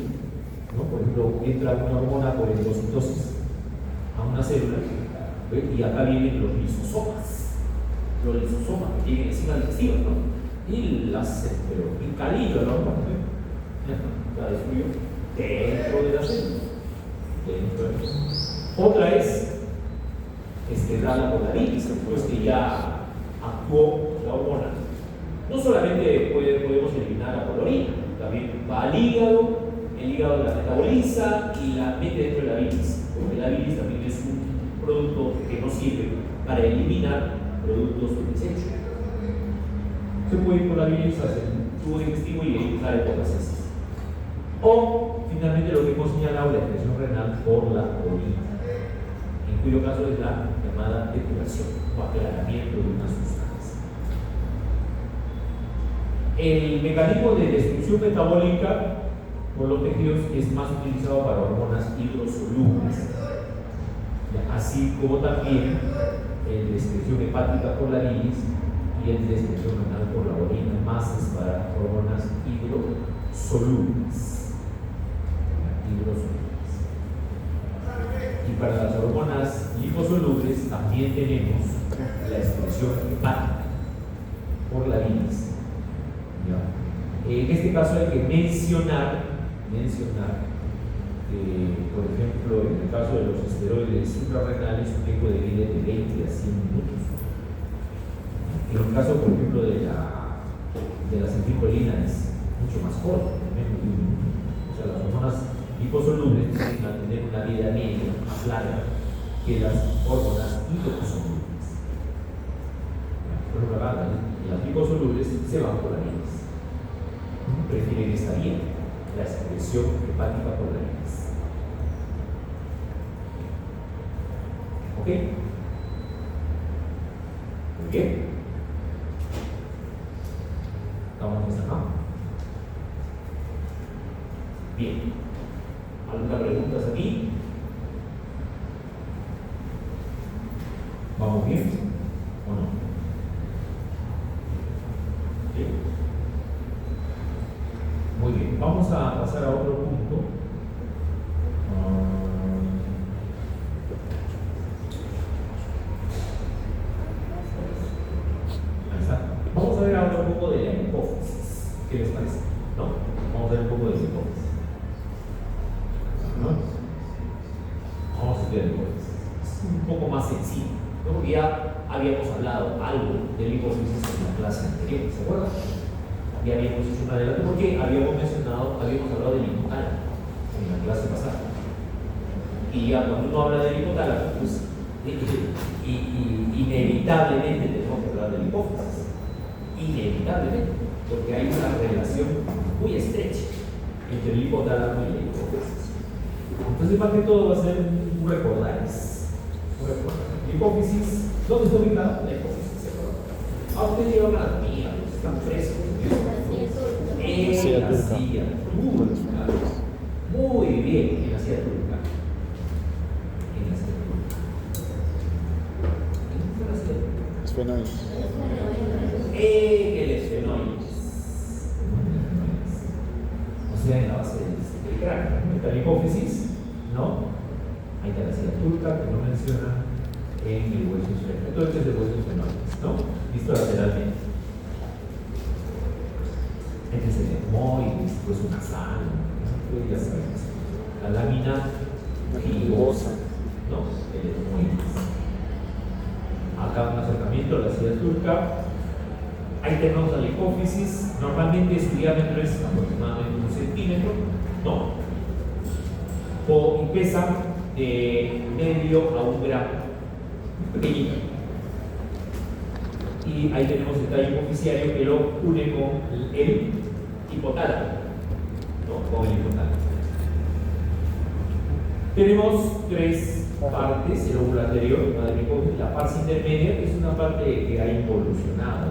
¿no? Por ejemplo, entra una hormona por endocitosis a una célula, ¿ve? Y acá vienen los lisosomas que tienen enzimas digestivas, ¿no? Y las calibra la hormona, la destruyó dentro de la célula. Otra es dada por la bilis, después que ya actuó la hormona. No solamente podemos eliminar la colorina, también va al hígado, el hígado la metaboliza y la mete dentro de la bilis, porque la bilis también es un producto que nos sirve para eliminar productos de desecho. Se puede ir por la bilis hacia el tubo digestivo y sale por las heces. O, finalmente, lo que hemos señalado, la excreción renal por la orina, en cuyo caso es la llamada depuración o aclaramiento de una sustancia. El mecanismo de destrucción metabólica por los tejidos es más utilizado para hormonas hidrosolubles, así como también el de excreción hepática por la bilis y el de excreción renal por la orina, más es para hormonas hidrosolubles. Y para las hormonas liposolubles también tenemos la excreción hepática por la bilis. En este caso hay que mencionar Por ejemplo, en el caso de los esteroides suprarrenales, un tiempo de vida de 20 a 100 minutos. En el caso, por ejemplo, de la acetilcolina es mucho más corto, menos de un minuto. O sea, las hormonas liposolubles tienen que tener una vida media más larga que las hormonas liposolubles. Por lo tanto, las liposolubles se van por la vida. Prefieren esta vía, la excreción hepática por la vida. ¿Ok? Muy bien. ¿Estamos en esta cama? Bien. ¿Algunas preguntas aquí? ¿Vamos bien o no? ¿Sí? Muy bien. Vamos a pasar a otro punto. Vamos a ver ahora un poco de la hipófisis. ¿Qué les parece? ¿No? Vamos a ver un poco de la hipófisis. ¿No? Vamos a estudiar la hipófisis. Es un poco más sencillo, ¿no? Porque ya habíamos hablado algo de la hipófisis en la clase anterior, ¿se acuerdan? Ya habíamos hecho un adelanto porque habíamos hablado del hipotálamo en la clase pasada. Y ya cuando uno habla del hipotálamo, pues inevitablemente tenemos que hablar de la hipófisis. Inevitablemente, porque hay una relación muy estrecha entre el hipotálamo y la hipófisis. Entonces, más que todo va a ser un recordarles. La hipófisis, ¿dónde está ubicada la hipófisis? ¿Se acuerdan? Ah, ustedes llevan anatomía, están frescos. En la silla turca. Muy bien, en la silla turca. En la silla turca. ¿En qué está la silla? Esfenoides. El esfenoides. O sea, en la base del cráneo. Está la hipófisis, ¿no? Ahí está la silla turca, que no menciona en el hueso esfenoide. Todo esto es el hueso esfenoides, ¿no? Visto lateralmente. Este es el etmoides, pues una sal, ¿no? Ya sabemos. La lámina gibosa, ¿no? El etmoides. Acá un acercamiento a la silla turca. Ahí tenemos a la hipófisis. Normalmente su diámetro es aproximadamente 1 centímetro, ¿no? Y pesa de medio a 1 gramo. Pequeñito. Y ahí tenemos el tallo hipofisiario que lo une con el hipotálamo, ¿no? Con el hipotálamo. Tenemos 3 partes: el óvulo anterior, la parte intermedia, que es una parte que ha involucionado,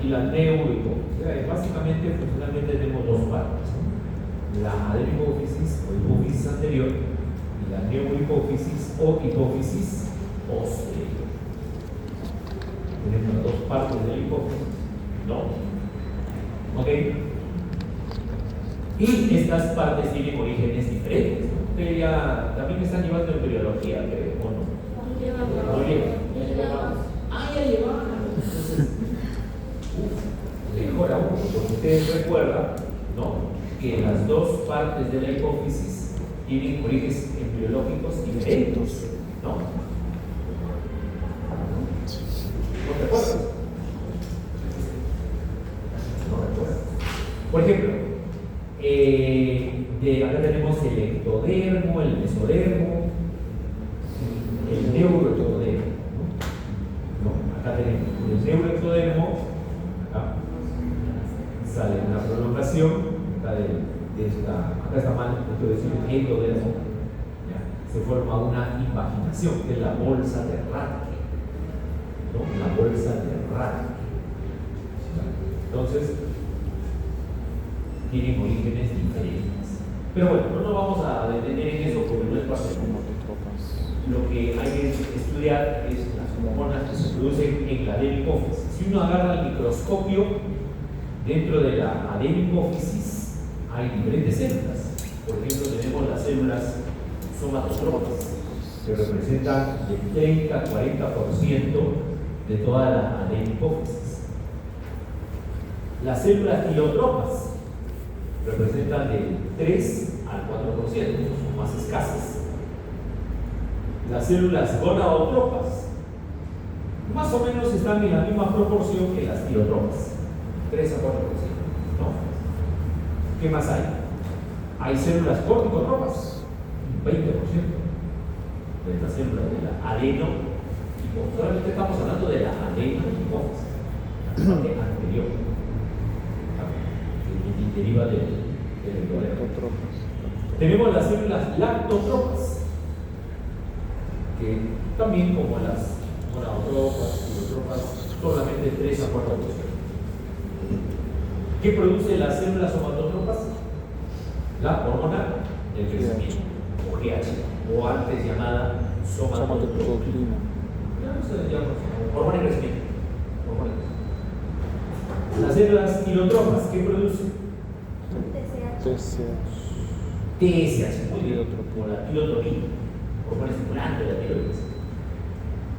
y la neurohipófisis. Básicamente, funcionalmente tenemos 2 partes, ¿no? La adenohipófisis o hipófisis anterior y la neurohipófisis o hipófisis posterior. Tenemos 2 partes de la hipófisis, ¿no? ¿Ok? Y estas partes tienen orígenes diferentes, ¿no? Ustedes ya también están llevando embriología, creo, ¿o no? ¿No llevan? Ah, ya llevan. Entonces, mejor aún, porque ustedes recuerdan, ¿no? Que las 2 partes de la hipófisis tienen orígenes embriológicos diferentes, ¿no? ¿No recuerdas? No recuerdo. Por ejemplo, acá tenemos el ectodermo, el mesodermo, el neuroectodermo, ¿no? Acá tenemos el neuroectodermo, acá sale una prolongación, acá está mal, esto es decir, el ectodermo, ¿ya? Se forma una invaginación, que es la bolsa de Rathke, ¿no? La bolsa de Rathke. Entonces, tienen orígenes diferentes. Pero bueno, no nos vamos a detener en eso porque no es parte de lo que hay que estudiar es las hormonas que se producen en la adenohipófisis. Si uno agarra el microscopio, dentro de la adenohipófisis hay diferentes células. Por ejemplo, tenemos las células somatotropas, que representan el 30 a 40% de toda la adenohipófisis. Las células tilotropas representan del 3 al 4%, son más escasas. Las células gonadotropas más o menos están en la misma proporción que las tirotropas, 3 a 4%, ¿no? ¿Qué más hay? Hay células corticotropas, 20% de las células de la adeno. Solamente estamos hablando de la adenohipófisis, la parte anterior, que deriva del endodeno. Tenemos las células lactotropas, que también, como las gonadotropas, tirotropas, solamente 3 a 4%. ¿Qué produce las células somatotropas? La hormona del crecimiento, o GH, o antes llamada somatotropina. Hormona de crecimiento. Las células tirotropas, ¿qué producen? TSH, muy bien, como la tirotropina, hormona estimulante de la tiroides.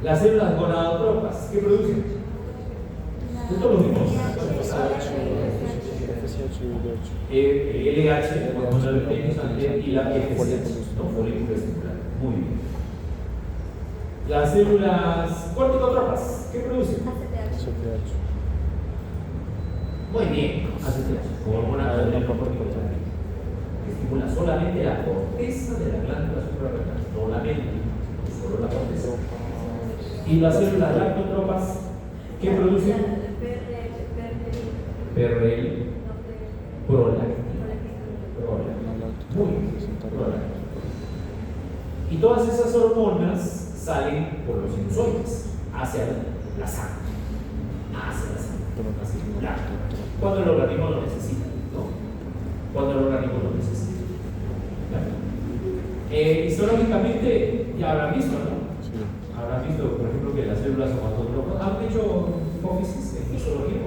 Las células gonadotropas, ¿qué producen? Esto lo vimos. LH, hormona del luteinizante, y la FSH, ¿no? Folículo estimular. Muy bien. Las células corticotropas, ¿qué producen? Muy bien, ACTH, como hormona adrenocórtica, que estimula solamente la corteza de la glándula suprarrenal, no la mente, solo la corteza. Y las células lactotropas, ¿qué producen? PRL, prolactina. Muy bien, prolactina. Y todas esas hormonas salen por los sinusoides hacia la sangre. Cuando el organismo lo necesita, ¿no? Cuando el organismo lo necesita. Histológicamente ya habrán visto, ¿no? Sí. Habrán visto, por ejemplo, que las células somatotropas han hecho hipófisis en histología.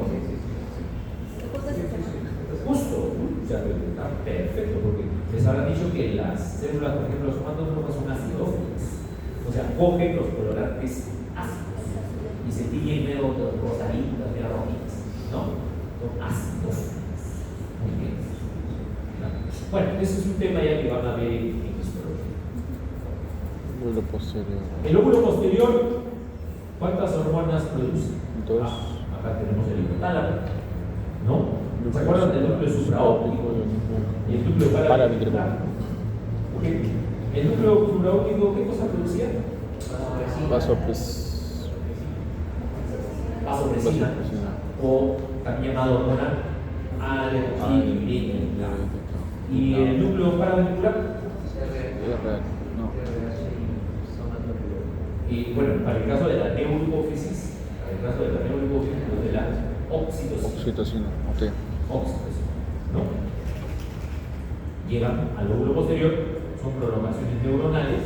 Justo, o sea, está perfecto, porque les habrán dicho que las células, por ejemplo, somatotropas son acidófilas, o sea, cogen los colorantes ácidos y se tiñen medio rosaditas, medio rojitas, ¿no? Son acidófilas. Muy bien. Bueno, ese es un tema ya que van a ver en histología. Lóbulo posterior. El lóbulo posterior, ¿cuántas hormonas produce? Dos. Acá tenemos el hipotálamo, ¿no? ¿Se acuerdan del núcleo supraóptico y el núcleo paraventricular? El núcleo supraóptico, ¿qué cosa producía? Vasopresina, o también llamado hormona adrenocorticoidea. ¿Y el núcleo paraventricular? Y bueno, para el caso de la neurohipófisis, de la oxitocina. Oxitocina, ¿no? Llegan al lóbulo posterior, son prolongaciones neuronales,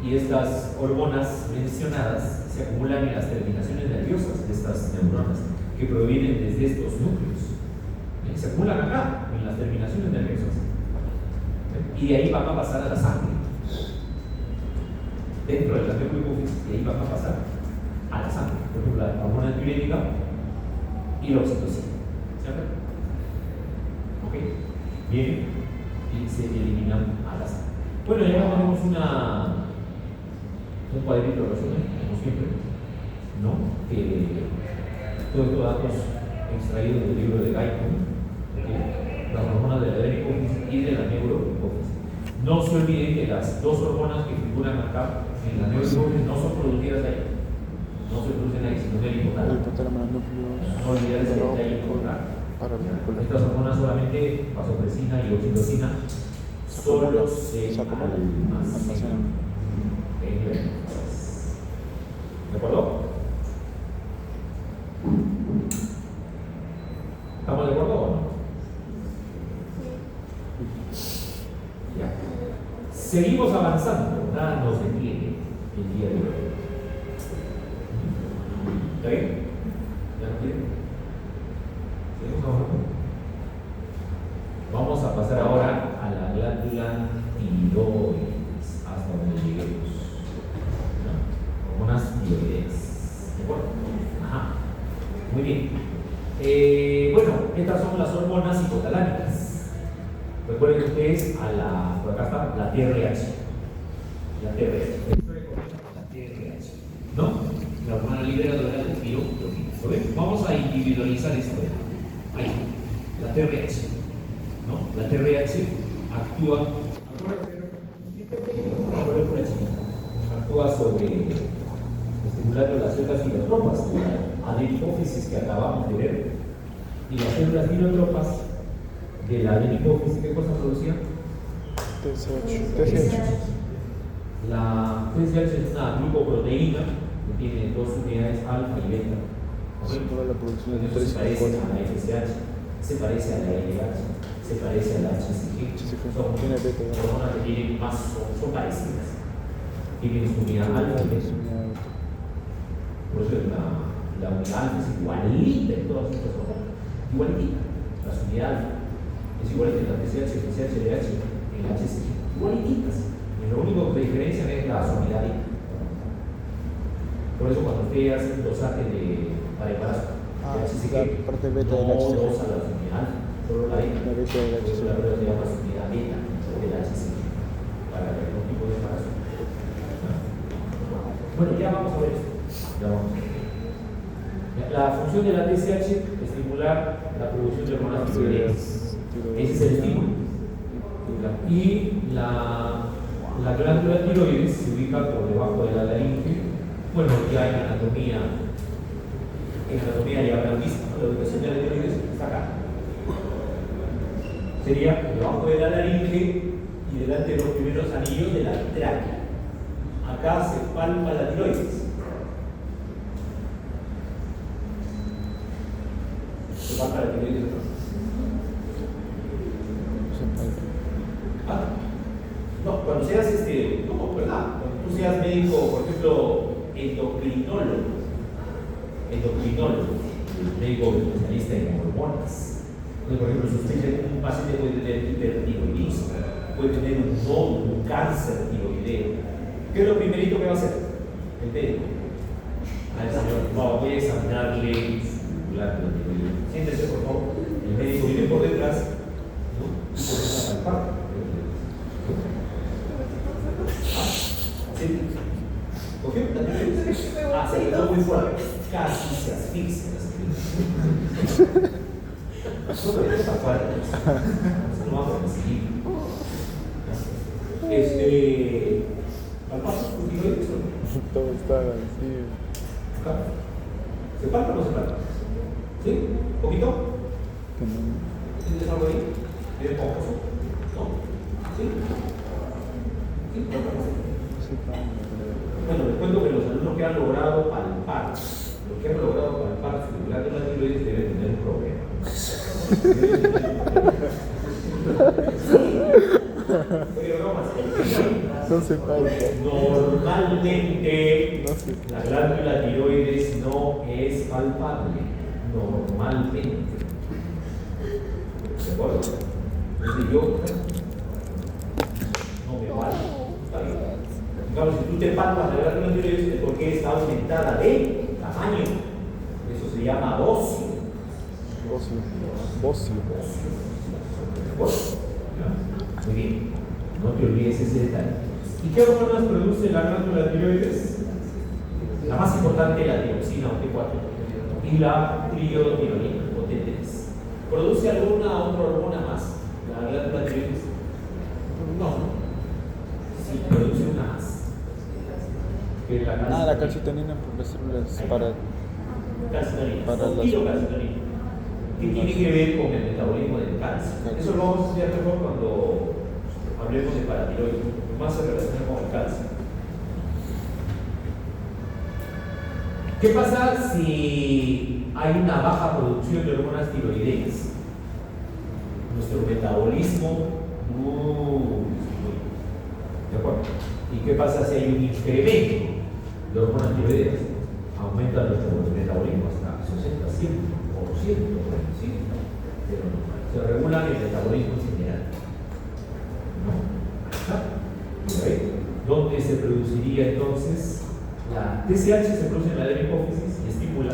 y estas hormonas mencionadas se acumulan en las terminaciones nerviosas de estas neuronas que provienen desde estos núcleos. Se acumulan acá, en las terminaciones nerviosas, y de ahí van a pasar a la sangre. Dentro de la neurohipófisis, de ahí van a pasar a la sangre. Por ejemplo, la hormona diurética y la oxitocina. ¿Cierto? ¿Ok? Bien. Y se eliminan a la sangre. Bueno, ya tenemos un cuadrito de resumen, como siempre, ¿no? Todos estos datos extraídos del libro de Guyton, las hormonas de la adrenocórtex y de la neurohipófisis. No se olviden que las dos hormonas que figuran acá en la neurohipófisis no son producidas ahí. No se producen ahí, sino en el hipotálamo. No olviden ese detalle importante. Estas hormonas solamente, vasopresina y oxitocina, solo se almacenan en el hipotálamo. ¿De acuerdo? ¿Estamos de acuerdo o no? Ya. Seguimos avanzando, nada nos detiene el día de hoy. ¿Está bien? ¿Ya no quieren? Seguimos avanzando. Vamos a pasar ahora a la glándula tiroides, hasta donde lleguemos. ¿No? Hormonas tiroides. ¿De acuerdo? Ajá. Muy bien. Bueno, estas son las hormonas hipotalámicas. Recuerden ustedes por acá está la TRH. La TRH. La TRH. ¿No? La hormona liberadora del tiroxina. ¿Lo ven? Vamos a individualizar esto. Ahí. La TRH. ¿No? La TRH actúa sobre estimulando las células filotropas, la adenipófisis que acabamos de ver, y las células filotropas de la adenipófisis, ¿qué cosa producían? TSH. La TSH es una glucoproteína que tiene dos unidades alfa y beta. Estimula la producción de Se parece 3 a la FSH, se parece a la LH, se parece a la HCG. Tiene beta. Son hormonas que tienen más, son parecidas. Tienen su unidad alfa y beta. Por eso la unidad alfa es igualita en todas estas hormonas. Igualita. La unidad alfa es igualita en la TSH, FSH, LH, en la HCG. Igualititas. Y lo único que diferencian es la unidad beta. Por eso cuando usted hace un dosaje para embarazo, la parte beta del no HCG. dosa la unidad, solo la beta. La beta del HCG. La beta se llama unidad beta del HCG para algún tipo de embarazo. Bueno, ya vamos a ver esto. Ya vamos a ver. La función de la TSH es estimular la producción de hormonas tiroideas. Ese es el estímulo. Y la glándula tiroides se ubica por debajo de la laringe. Bueno, ya en anatomía ya habrán visto, ¿no? La ubicación de la tiroides está acá. Sería debajo de la laringe y delante de los primeros anillos de la tráquea. Acá se palpa la tiroides. Se palpa la tiroides. ¿Ah? No, cuando seas no, ¿verdad? Cuando tú seas médico, por ejemplo, endocrinólogo, médico especialista en hormonas. Entonces, por ejemplo, si usted tiene un paciente puede tener hipertiroidismo, puede tener un nódulo, un cáncer tiroideo. ¿Qué es lo primerito que va a hacer el médico? Al señor, voy a examinarle su glándula tiroidea. Siéntese, por favor. El médico viene por detrás, ¿no? Y comienza a palpar. ¿Sí? ¿Cogió la tiroides? Se quedó muy fuerte. Casi se asfixia. No, pero está fuerte. No vamos a conseguir. ¿Palpas tu tiroides? Todo está así. Acá. ¿Se palpa o no se palpa? ¿Sí? ¿Un poquito? ¿Sientes algo ahí? ¿Tiene poco? ¿No? ¿Sí? ¿Sí? Bueno, les cuento que los alumnos que han logrado palpar, los que han logrado palpar su glándula tiroides deben tener un problema. Oye, bromas. No se palpa. Normalmente No se la glándula tiroides no es palpable. Normalmente. ¿De acuerdo? Entonces yo no me vale. Está bien. Digamos, si tú te palpas la glándula tiroides es porque está aumentada de tamaño. Eso se llama bocio. Bocio. ¿De acuerdo? Muy bien. No te olvides ese detalle. ¿Y qué hormonas produce la glándula tiroides? La más importante, la tiroxina o T4 y la triotironina o T3. ¿Produce alguna otra hormona más la glándula tiroides? No. Sí, produce una más. Que es La calcitonina por las células para calcitonina. para las- Calcitonina. Que tiene que ver con el metabolismo del cáncer. Eso lo vamos a estudiar mejor cuando hablemos de paratiroidismo, más se relaciona con el cáncer. ¿Qué pasa si hay una baja producción de hormonas tiroideas? Nuestro metabolismo ¿de acuerdo? ¿Y qué pasa si hay un incremento de hormonas tiroideas? Aumenta nuestro metabolismo hasta 60, 100%, ¿sí? Pero se regula el metabolismo en general. ¿No? ¿Ahí? ¿Dónde se produciría entonces? La TSH se produce en la hipófisis y estimula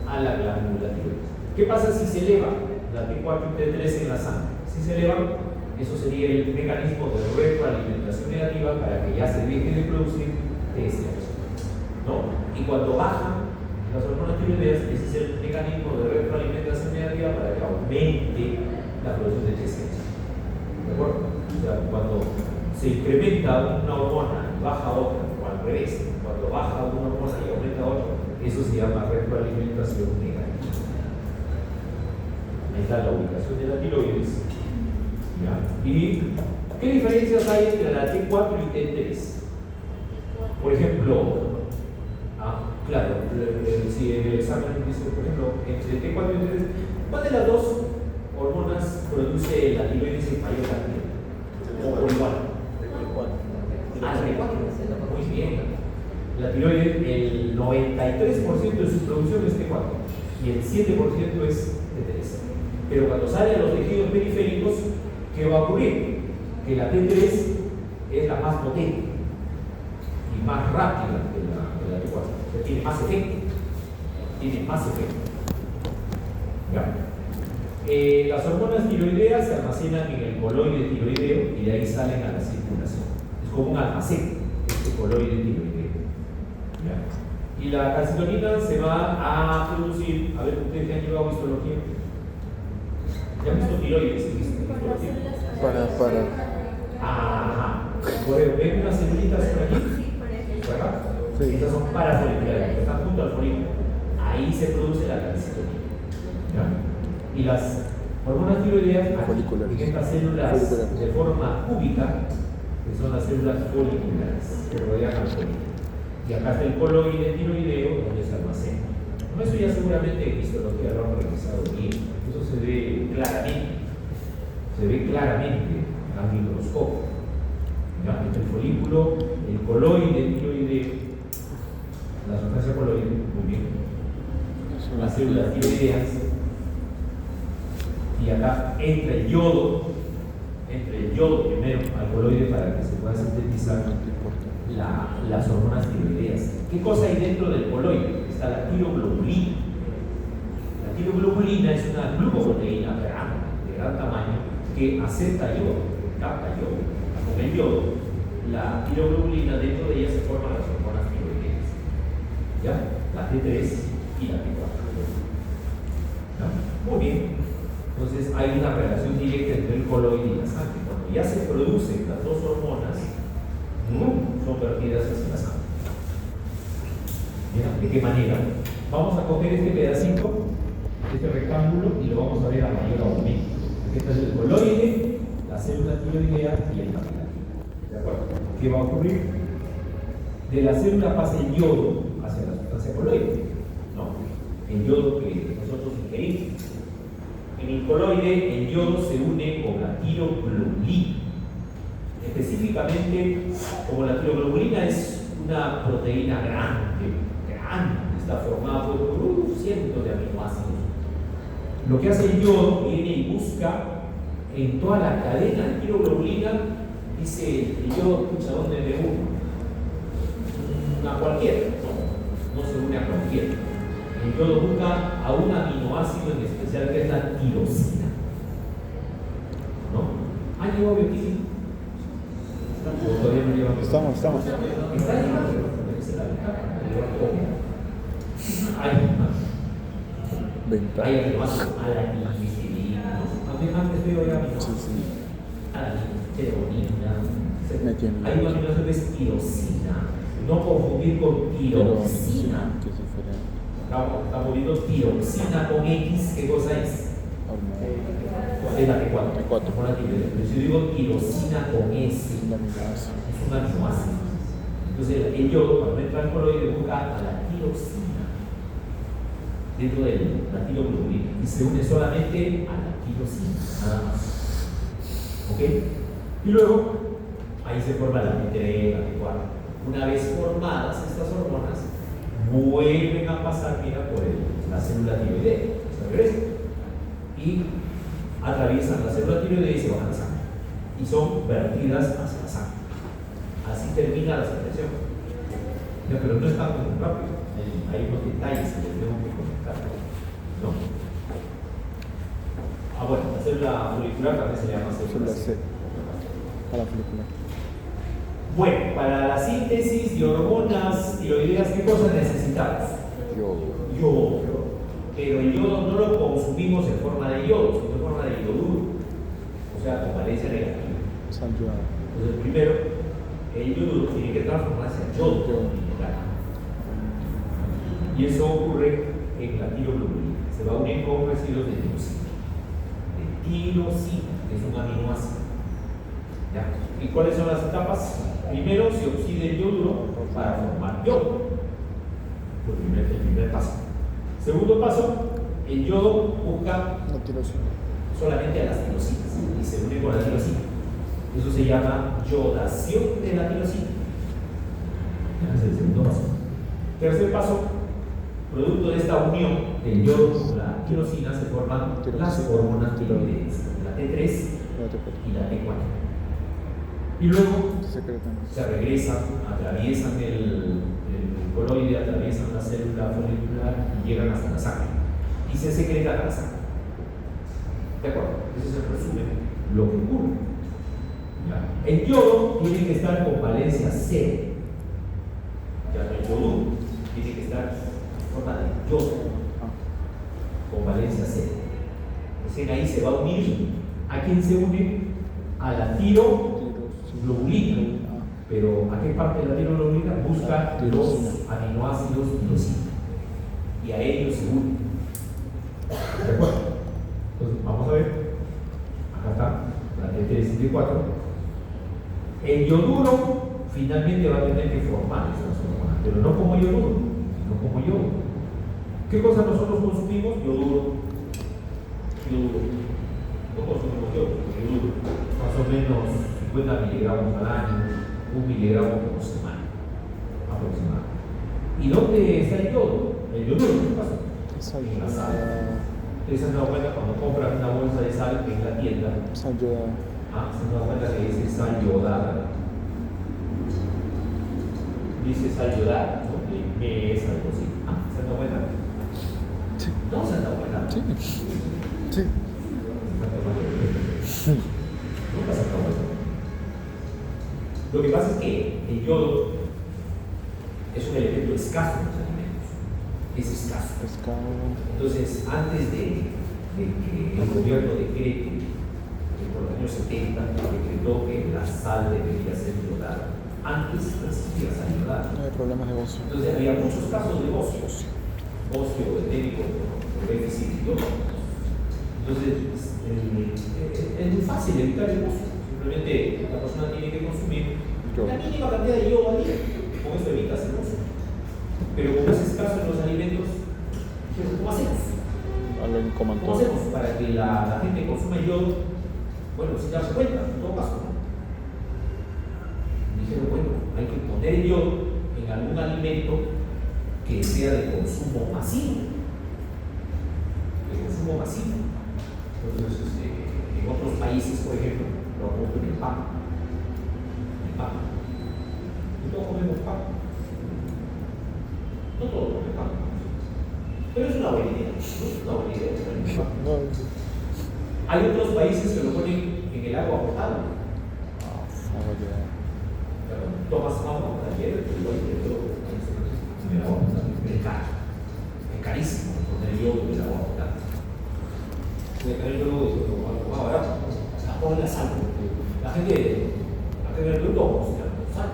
a la glándula tiroides. ¿Qué pasa si se eleva la la T4 y T3 en la sangre. Si se elevan, eso sería el mecanismo de retroalimentación negativa para que ya se deje de producir TSH, ¿no? Y cuando bajan las hormonas tiroideas, ese es el mecanismo de retroalimentación negativa para que aumente la producción de TSH. ¿De acuerdo? O sea, cuando se incrementa una hormona y baja otra, o al revés, cuando baja una hormona y aumenta otra, eso se llama retroalimentación negativa. Ahí está la ubicación de la tiroides. ¿Ya? ¿Y qué diferencias hay entre la T4 y T3? Por ejemplo, claro, si en el examen dice, por ejemplo, entre T4 y T3, ¿cuál de las dos hormonas produce la tiroides en mayor cantidad? ¿O por igual? La T4. Muy bien. La tiroides, el 93% de su producción es T4 y el 7% es T3. Pero cuando sale a los tejidos periféricos, ¿qué va a ocurrir? Que la T3 es la más potente y más rápida que la T4. O sea, tiene más efecto. Tiene más efecto. ¿Ya? Las hormonas tiroideas se almacenan en el coloide tiroideo y de ahí salen a la circulación. Es como un almacén, este coloide tiroideo. ¿Ya? Y la calcitonina se va a producir, a ver, ustedes que han llevado histología. ¿Ya han visto tiroides? Para. Ajá. ¿Ven unas celulitas por aquí? ¿Verdad? Sí. Estas son parafoliculares, que están junto al folículo. Ahí se produce la calcitonina. ¿Ya? Y las hormonas tiroideas en estas células de forma cúbica, que son las células foliculares que rodean al folículo. Y acá está el coloide tiroideo donde se almacena. Bueno, eso ya seguramente en histología lo han revisado bien. Eso se ve claramente. Se ve claramente al microscopio. ¿Ya? Entre el folículo, el coloide tiroideo, la sustancia coloide, muy bien. Las células tiroideas. Y acá entra el yodo primero al coloide para que se pueda sintetizar las hormonas tiroideas. ¿Qué cosa hay dentro del coloide? Está la tiroglobulina. La tiroglobulina es una glucoproteína de gran tamaño que acepta yodo, capta yodo. Con el yodo, la tiroglobulina, dentro de ella se forman las hormonas tiroideas. ¿Ya? La T3 y la T4. ¿Ya? Muy bien. Entonces hay una relación directa entre el coloide y la sangre. Cuando ya se producen las dos hormonas, son vertidas hacia la sangre. ¿De qué manera? Vamos a coger este pedacito, este rectángulo, y lo vamos a ver a mayor aumento. Aquí está el coloide, la célula tiroidea y el capilativo. ¿De acuerdo? ¿Qué va a ocurrir? De la célula pasa el yodo hacia la sustancia coloide, ¿no? El yodo que nosotros ingerimos. En el coloide, el yodo se une con la tiroglobulina. Específicamente, como la tiroglobulina es una proteína grande, está formada por cientos de aminoácidos. Lo que hace el yodo, viene y busca en toda la cadena de tiroglobulina, dice el yodo, escucha, ¿dónde me uno? A cualquiera, no se une a cualquiera. El yodo busca a un aminoácido en especial que es la tirosina. ¿No? ¿Han llegado bioquímico? ¿O todavía no llevan? Estamos. ¿Está llegando? Hay aminoácidos alanina, antes veo ya aminoácidos. Alanina, hay un aminoácido que es tirosina. No confundir con tiroxina. Estamos viendo tiroxina con X, ¿qué cosa es? Es la T4. Pero si yo digo tirosina con S, es un aminoácido. Entonces el yodo, cuando entra al coloide, busca a la tirosina dentro de la tiroglobulina y se une solamente a la tirosina, nada más. ¿Ok? Y luego, ahí se forma la T3, la T4. Una vez formadas estas hormonas, vuelven a pasar, mira, por la célula tiroidea, se regresan y atraviesan la célula tiroidea y se van a la sangre y son vertidas hacia la sangre. Así termina la secreción. Pero no es tan rápido, hay unos detalles que les tengo que comentar, ¿no? célula folicular también se le llama célula Célula C. C. Para folicular. Bueno, para la síntesis de hormonas tiroideas, ¿qué cosas necesitamos? Yodo. Pero el yodo no lo consumimos en forma de yodo, sino en forma de yoduro. O sea, con valencia negativa. Sal yodada. Entonces, primero, el yodo tiene que transformarse en yodo mineral. Y eso ocurre en la tiroglobulina. Se va a unir con residuos de tirosina. De tirosina, que es un aminoácido. ¿Ya? ¿Y cuáles son las etapas? Primero se oxida el yoduro para formar yodo. El primer paso. Segundo paso, el yodo busca No tirosina. solamente a las tirosinas y se une con la tirosina. Eso se llama yodación de la tirosina. Ese es el segundo paso. Tercer paso, producto de esta unión del yodo con la tirosina se forman las hormonas tiroideas, la T3 y la T4. Y luego se regresan, atraviesan el coloide, atraviesan la célula folicular y llegan hasta la sangre. Y se secretan a la sangre. ¿De acuerdo? Ese es el resumen, lo que ocurre. ¿Ya? El yodo tiene que estar con valencia cero. Ya, el yoduro tiene que estar en forma de yodo, con valencia cero. Recién ahí se va a unir. ¿A quién se une? A la tiroglobulina. Pero ¿a qué parte de la tiroglobulina? Busca los aminoácidos tirosina. Y a ellos se une. ¿De acuerdo? Entonces, vamos a ver. Acá está, la T3 y T4. El yoduro finalmente va a tener que formar esas hormonas, pero no como yoduro, sino como yodo. ¿Qué cosa nosotros consumimos? Yoduro. No consumimos yoduro. Más o menos 50 miligramos al año, 1 miligramo por semana, aproximadamente. ¿Y dónde está el yodo? El yoduro, ¿qué pasa? En la sal. ¿Ustedes se han dado cuenta cuando compran una bolsa de sal en la tienda? Sal yodada. Se han dado cuenta que dice sal yodada. Dice sal yodada, ¿no? De es algo así. ¿Se han dado cuenta? Sí. ¿No se han dado cuenta? Sí. Sí. Nunca se han dado cuenta. Lo que pasa es que el yodo es un elemento escaso en los alimentos. Es escaso. Entonces, antes de que el gobierno decrete, por los años 70, decretó que la sal debería ser yodada. Antes no existía sal yodada. No hay problemas de bocio. Entonces, había muchos casos de bocio endémico por déficit de yodo. Entonces, es muy fácil evitar el bocio. Simplemente la persona tiene que consumir la mínima cantidad de yodo al día. Con eso evitas el bocio. Pero como es escaso en los alimentos, ¿cómo hacemos? ¿Cómo hacemos para que la gente consuma yodo? Bueno, sin darse cuenta, en todo caso. Dijeron, bueno, hay que poner el yodo en algún alimento que sea de consumo masivo. Entonces, en otros países, por ejemplo, lo han puesto en el pan. Y todos comemos pan. No todos comen pan. Pero es una buena idea. Hay otros países que lo ponen en el agua potable. Tomas agua para ayer, pero igual que todo en el agua potable. Es caro. Es carísimo poner yodo en el agua potable. De tener yodo algo más barato. Pon la sal. La gente acá en el Perú no cocina con sal.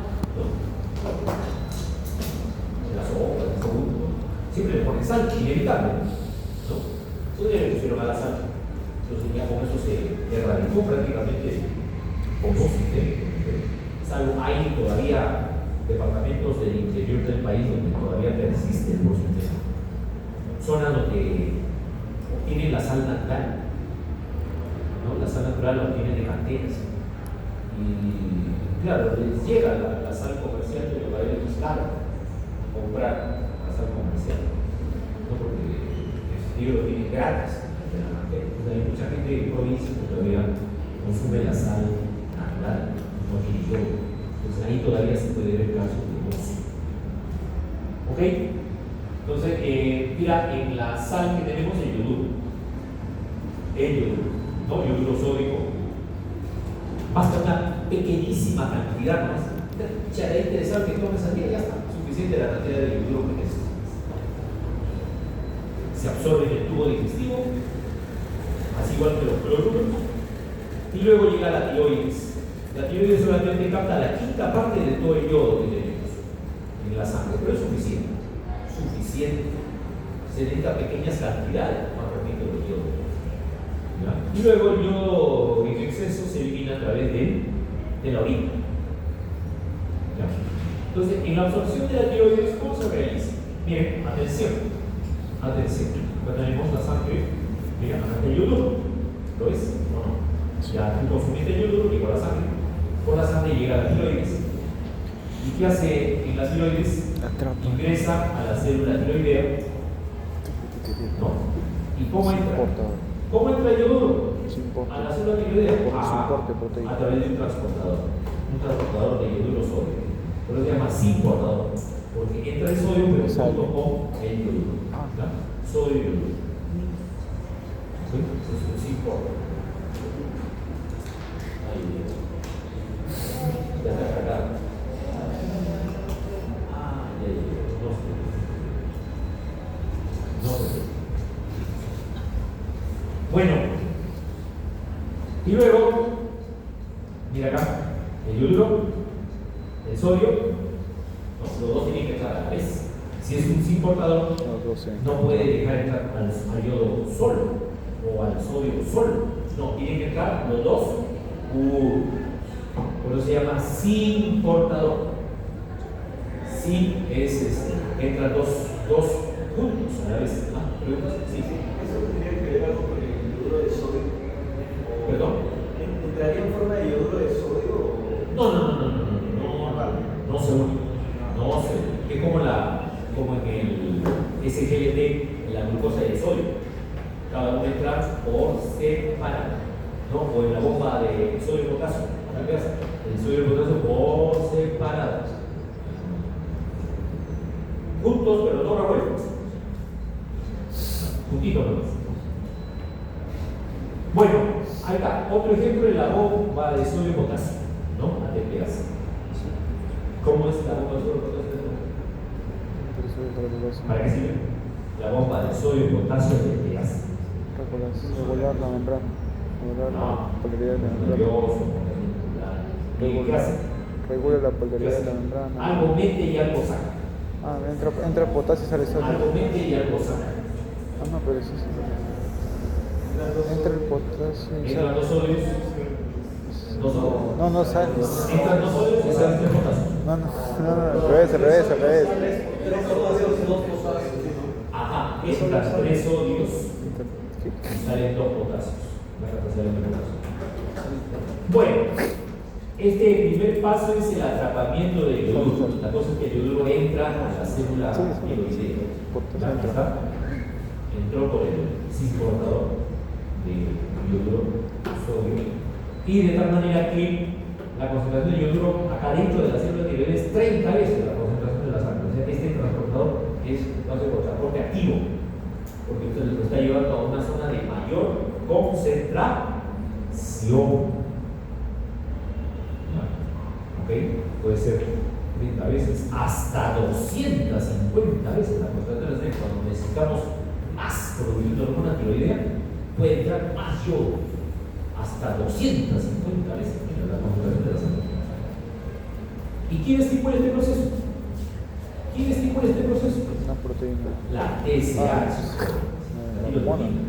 En la sopa, en el segundo. Siempre le ponen sal, inevitable. Entonces le pusieron a la sal. Entonces ya con eso se erradicó prácticamente con dos sistemas. Salvo hay todavía departamentos del interior del país donde todavía persiste el porcentaje. Zonas donde obtienen la sal natural, ¿no? La sal natural la obtienen de canteras. Y claro, les llega la sal comercial, pero para ellos es caro comprar la sal comercial, ¿no? Porque ellos lo tienen gratis. Entonces hay mucha gente en provincias que todavía consume la sal natural, no tiene yodo. Entonces ahí todavía se puede ver casos de bocio. ¿Ok? Entonces, mira, en la sal que tenemos el yoduro. ¿no? Yoduro sódico. Basta una pequeñísima cantidad más. Ya interesante que tomes al día, ya está. Suficiente la cantidad de yoduro que necesitas. Se absorbe en el tubo digestivo, así igual que los cloruros, y luego llega la tiroides. La tiroides solamente capta la quinta parte de todo el yodo que tenemos en la sangre, pero es suficiente. Se necesita pequeñas cantidades, más repito, de yodo. ¿Ya? Y luego el yodo en exceso se elimina a través de la orina. ¿Ya? Entonces, en la absorción de la tiroides, ¿cómo se realiza? Miren, atención. Acá tenemos la sangre. Mira, acá está el yoduro. ¿Lo ves o no? Ya tú consumiste el yoduro y con la sangre. Por la sangre llega a la tiroides. ¿Y qué hace en la tiroides? Ingresa a la célula tiroidea. ¿No? ¿Y cómo entra? ¿Cómo entra el yoduro? A la célula tiroidea. A través de un transportador de yoduro sódico. Por eso se llama transportador. Porque entra el sodio, pero junto con el yoduro. ¿Ya? Sodio y yoduro. ¿Sí? Eso es un transportador. Ahí. Ya está cargado. No sé. Bueno, y luego, mira acá, el yoduro, el sodio, los dos tienen que estar a la vez. Si es un transportador, no puede dejar entrar al yodo solo o al sodio solo. No, tienen que entrar los dos. Por eso se llama transportador. Sí, es entran dos juntos a la vez. ¿Preguntas? Sí. ¿Eso tendría que ver algo con el yoduro de sodio? ¿Perdón? ¿Entraría en forma de yoduro de sodio? No se une. No se une. Es como en el SGLT, en la glucosa y el sodio. Cada uno entra por separado. ¿No? O en la bomba de sodio y potasio. El sodio y el potasio por separado. Juntos, pero no revueltos. Juntitos nomás. Bueno, ahí está. Otro ejemplo de la bomba de sodio y potasio, ¿no? ATPase. ¿Cómo es la bomba de sodio y potasio? ¿Para qué sirve? La bomba de sodio y potasio ATPase. Regular la membrana. Regular la polaridad de la membrana. ¿Qué hace? Regula la polaridad de la membrana. Algo mete y algo saca. Entra potasio y sale sodio. Algo mete y algo saca. No, pero eso sí. Entra el potasio y Entran sale. dos sodios. Dos sodios. No sale. Entran dos sodios y salen tres potasios. No, al revés. Ajá, entran tres sodios y salen dos potasios. Bueno, este primer paso es el atrapamiento del yoduro. La cosa es que el yoduro entra a la célula tiroidea. Entró por el transportador de yoduro sodio. Y de tal manera que la concentración de yoduro acá dentro de la célula tiroidea es 30 veces la concentración de la sangre. O sea, este transportador es por transporte activo, porque usted lo está llevando a una zona de mayor concentración. ¿Ok? Puede ser 30 veces, hasta 250 veces la concentración de la sangre. Cuando necesitamos más producción de hormona tiroidea, puede entrar más yodo, hasta 250 veces la concentración de la sangre. ¿Y quién estimula este proceso? Una proteína. La TSH, la tiroidina,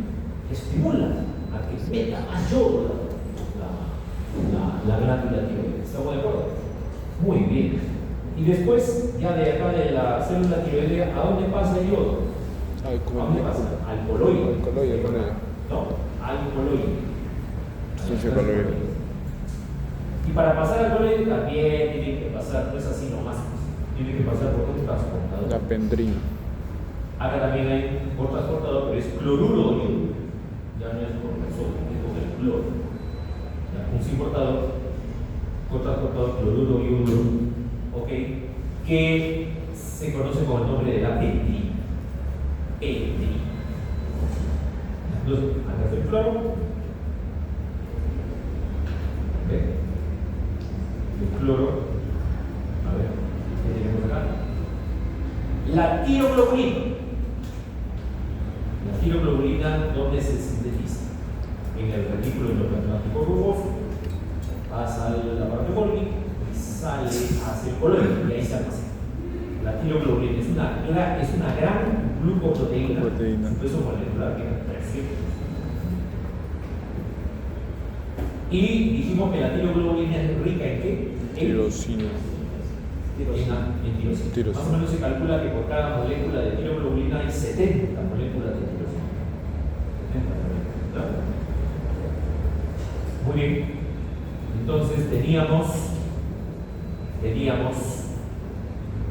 estimula a que meta más yodo la glándula tiroidea. ¿Estamos de acuerdo? Muy bien. Y después, ya de acá de la célula tiroidea, ¿a dónde pasa el yodo? ¿A dónde pasa? Al coloide. ¿No? Al coloide. Y para pasar al coloide también tiene que pasar, no es así nomás, tiene que pasar por un transportador. La pendrina. Acá también hay un transportador, pero es cloruro de yodo. Ya no es por el sodio, es por el cloro. Un transportador cloruro de yodo, ¿ok? Que se conoce con el nombre de la pendrina. Entonces, acá está el cloro, ¿Ve? El cloro. A ver, ¿qué tenemos acá? La tiroglobulina. La tiroglobulina, ¿dónde se sintetiza? En el retículo endoplasmático rugoso, pasa a la parte Golgi y sale hacia el coloide y ahí se almacena. La tiroglobulina es una gran glucoproteína, Proteína. su peso molecular que es 300. Y dijimos que la tiroglobulina es rica en ¿qué? Tirosina. En tirosina. Tirosina. Más o menos se calcula que por cada molécula de tiroglobulina hay 70 moléculas de tirosina. 70 moléculas, ¿verdad? Muy bien. Entonces teníamos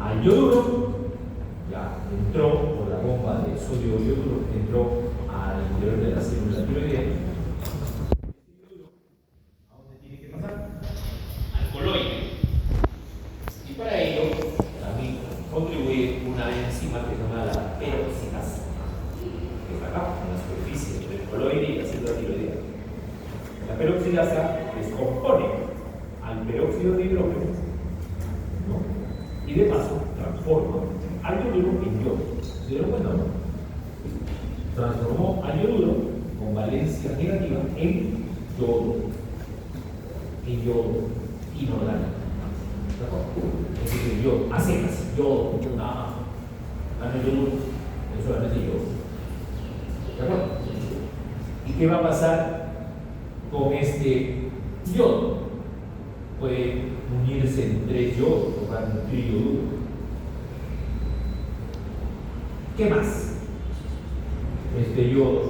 al yoduro, ya entró por la bomba de sodio yoduro, entró al interior de la célula tiroidea. ¿A dónde tiene que pasar? Al coloide. Y para ello también contribuye una enzima que se llama la peroxidasa, que está acá, en la superficie del coloide y la célula tiroidea. La peroxidasa descompone al peróxido de hidrógeno, ¿no? Y de paso transforma al yoduro en yodo. ¿Se dieron cuenta, no? Transformó al yoduro con valencia negativa en yodo. En yodo inorgánico. ¿De acuerdo? Es decir, yodo, a secas, yodo, nada. No es yoduro, es solamente yodo. ¿De acuerdo? ¿Y qué va a pasar con este yodo? Puede unirse en 3 yodos, formar un triyoduro. ¿Qué más? Este yodo,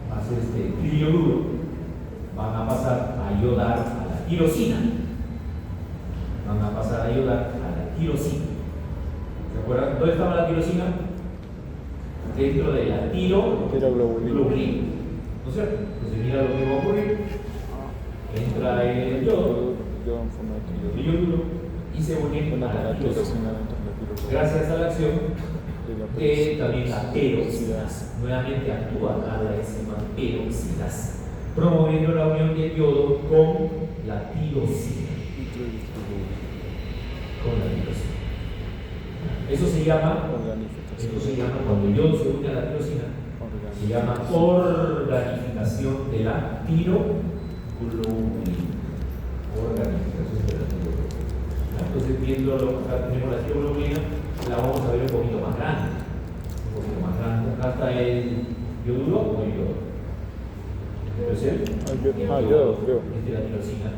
más este triyoduro, van a pasar a ayudar a la tirosina. Van a pasar a ayudar a la tirosina. ¿Se acuerdan? ¿Dónde estaba la tirosina? Dentro de la tiroglobulina. ¿No es cierto? Entonces mira lo que va a ocurrir. Entra el yodo, el yoduro, y se une a la tirosina. Gracias a la acción de también la peroxidasa. Nuevamente actúa a la enzima peroxidasa, promoviendo la unión del yodo con la tirosina. Eso se llama cuando el yodo se une a la tirosina, se llama organificación de la tiroglobulina. Organificación de la tiroglobulina. Entonces, viendo acá tenemos la tiroglobulina, la vamos a ver un poquito más grande. Un poquito más grande. Acá está el yoduro o el yodo. ¿Es el? Yodo. Esta es la tirosina.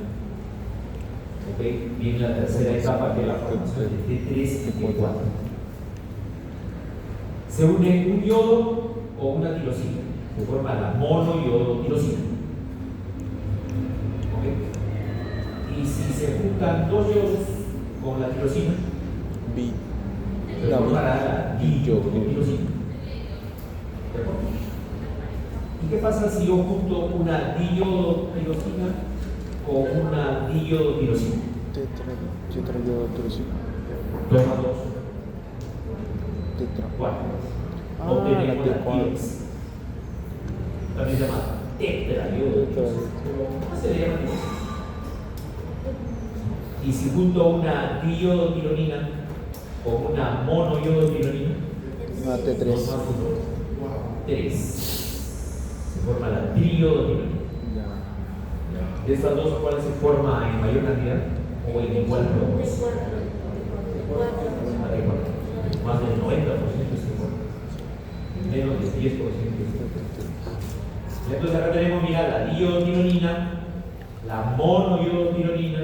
¿Okay? Viene la tercera etapa, que es la formación de T3 y T4. Se une un yodo o una tirosina. Se forma la monoyodotirosina. ¿Okay? Y si se juntan 2 yodos con la tirosina, se formará la diyodotirosina. ¿De acuerdo? ¿Y qué pasa si yo junto una diyodotirosina con una diyodotirosina? Tetrayodotirosina. 2 más 2. Tetra. 4. Ah, Obtenemos la la T4. tiroxina. También se llama tetrayodotirosina. ¿Cómo se le llama tiroxina? Y si junto una diyodotironina con una monoyodotironina, Una T3. 2 más 1, 3. Se forma la triyodotironina. De estas dos, ¿cuál se forma en mayor cantidad? ¿O en igual número? Más del 90% se forma. Menos del 10% se forma. Entonces acá tenemos, mira, la diyodotironina, la monoyodotironina,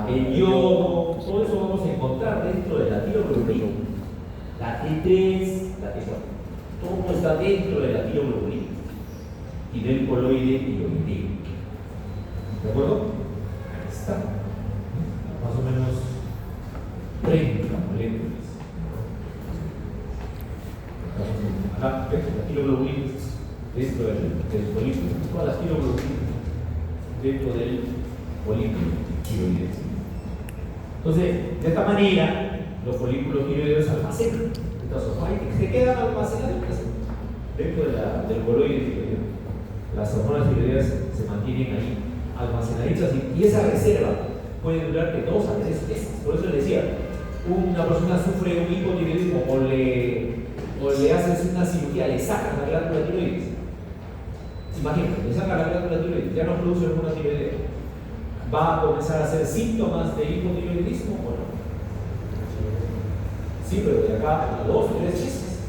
el yodo, todo eso vamos a encontrar dentro de la tiroglobulina. La T3, la T4. Todo está dentro de la tiroglobulina y del coloide tiroideo. ¿De acuerdo? Ahí está. Más o menos 30 moléculas. Acá, ¿ves? La tiroglobulina dentro del folículo. Todas las tiroglobulinas dentro del folículo tiroideo. Entonces, de esta manera, los folículos tiroideos almacenan estas hormonas y se quedan almacenadas dentro del coloide tiroideo. Las hormonas tiroideas se mantienen ahí almacenaditas y esa reserva puede durarte 2 a 3 meses. Por eso le decía, una persona sufre un hipotiroidismo o le haces una cirugía, le sacan la glándula tiroides. Imagínate, le sacan la glándula tiroides, ya no produce hormona tiroidea. ¿Va a comenzar a hacer síntomas de hipotiroidismo o no? Sí, pero de acá a 2 o 3 meses.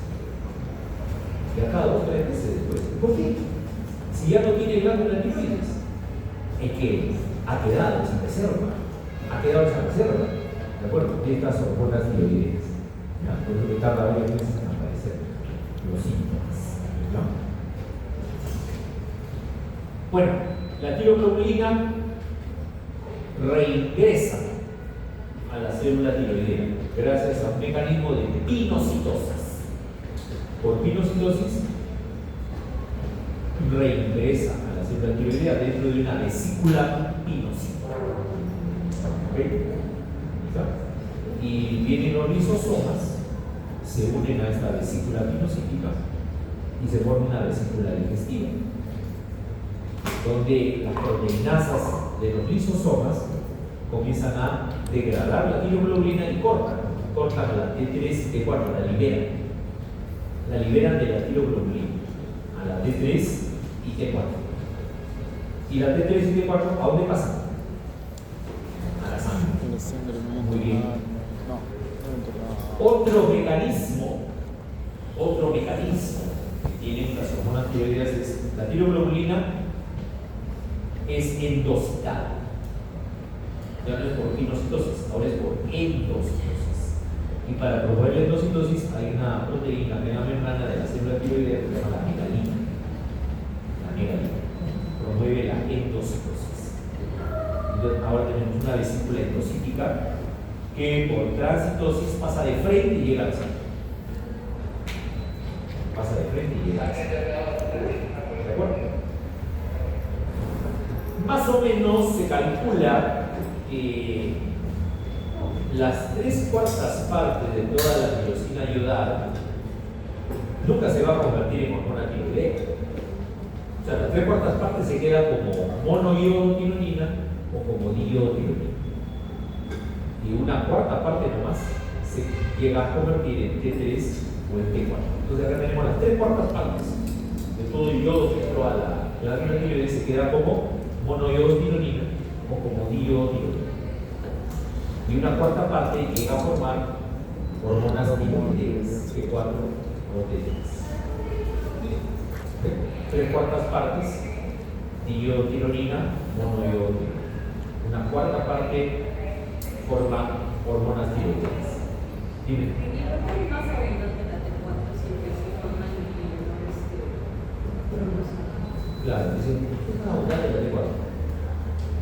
De acá a 2 o 3 meses después. ¿Por qué? Si ya no tiene glándula tiroides, es que ha quedado esa reserva. Ha quedado esa reserva. ¿De acuerdo? Estas hormonas tiroides. ¿Ya? Por eso que tarda varios meses en aparecer los síntomas. ¿No? Bueno, la tiroglobulina reingresa a la célula tiroidea gracias a un mecanismo de pinocitosis. Por pinocitosis reingresa a la célula tiroidea dentro de una vesícula pinocita. ¿Okay? Y vienen los lisosomas, se unen a esta vesícula pinocítica y se forma una vesícula digestiva, donde las proteinasas de los lisosomas comienzan a degradar la tiroglobulina y cortan la T3 y T4, la liberan de la tiroglobulina a la T3 y T4. Y la T3 y T4, ¿a dónde pasan? A la sangre. Muy bien. Otro mecanismo que tienen las hormonas tiroideas es la tiroglobulina es endocitada. Ya no es por pinocitosis, ahora es por endocitosis. Y para promover la endocitosis hay una proteína en la membrana de la célula tiroidea que se llama la megalina. La megalina promueve la endocitosis. Entonces ahora tenemos una vesícula endocítica que por transitosis pasa de frente y llega al centro. Pasa de frente y llega al centro. ¿De acuerdo? Más o menos se calcula que las 3/4 partes de toda la tirosina iodada nunca se va a convertir en hormona tiroidea. O sea, las 3/4 partes se queda como monoiodotironina o como diiodotironina. Y una 1/4 parte nomás se llega a convertir en T3 o en T4. Entonces acá tenemos las 3/4 partes de todo el yodo que entró a la glándula tiroides, se queda como monoiodotironina o como diiodotironina. Y una 1/4 parte llega a formar hormonas tiroideas, T4 o T3. 3/4 partes diiodotironina, monoiodotironina. Una 1/4 parte forma hormonas tiroideas. Dime. Claro, es una unidad de la T4.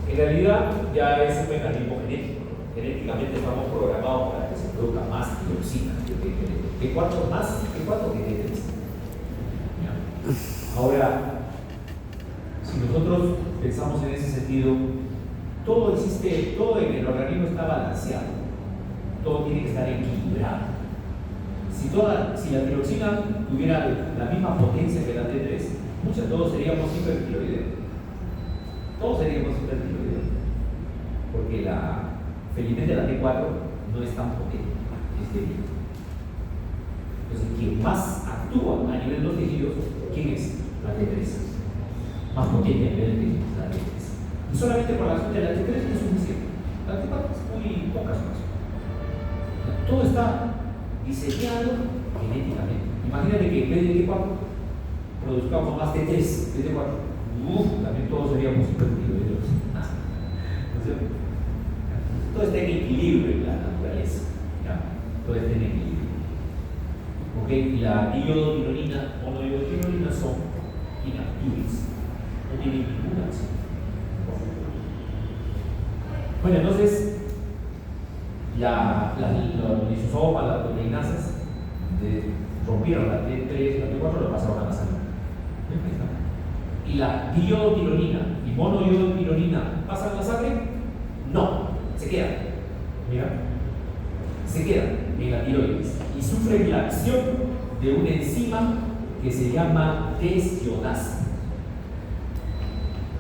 En realidad ya es un mecanismo genético. Genéticamente estamos programados para que se produzca más tiroxina. T4 más T4 que T3. Ahora, si nosotros pensamos en ese sentido, todo en el organismo está balanceado, todo tiene que estar equilibrado. Si la tiroxina tuviera la misma potencia que la T3, todos seríamos hipertiroideos. Todos seríamos hipertiroideos. Porque felizmente la T4 no es tan potente, es débil. Entonces, quien más actúa a nivel de los tejidos, ¿quién es? La T3. Más potente a nivel de tejidos, la T3. Y solamente por la acción de la T3 no es suficiente. La T4 es muy pocas más. Todo está diseñado genéticamente. Imagínate que en vez de T4 produzcamos más T3 de T4. También todos seríamos hipertiroideos. Todo está en equilibrio en la naturaleza. ¿Ya? Todo está en equilibrio. ¿Okay? La diiodotironina o monoiodotironina son inactivas. No tienen ninguna acción. Bueno, entonces, los lisosomas, las proteinasas, rompieron la T3, la T4, lo pasaron a la sangre. ¿Y la diiodotironina y monoiodotironina pasan a la sangre? No, se quedan. Mira, se quedan en la tiroides y sufren la acción de una enzima que se llama desquiodasa.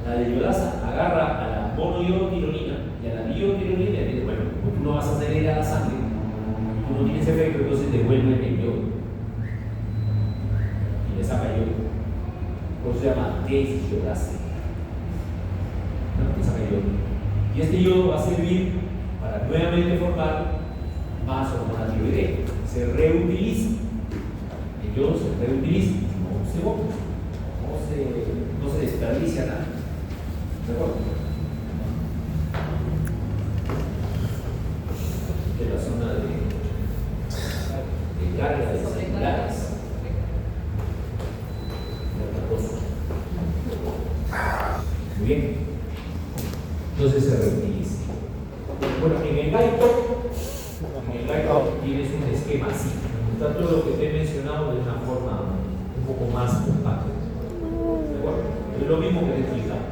La de iodasa agarra a la monoiodotironina y a la biotironina y dice, bueno, como tú no vas a acelerar la sangre, tú no tienes efecto, entonces devuelve el yodo y le saca yodo. Por eso se llama desiodase. ¿No? Le saca yodo. Y este yodo va a servir para nuevamente formar más hormona tiroidea. Se reutiliza. El yodo se reutiliza, no se bota, no se desperdicia nada. ¿De acuerdo? De la zona de carga de celulares. Muy bien. Entonces se reutiliza. Bueno, en el gaito tienes un esquema así. Está todo lo que te he mencionado de una forma un poco más compacta. ¿De acuerdo? Es lo mismo que te he explicado.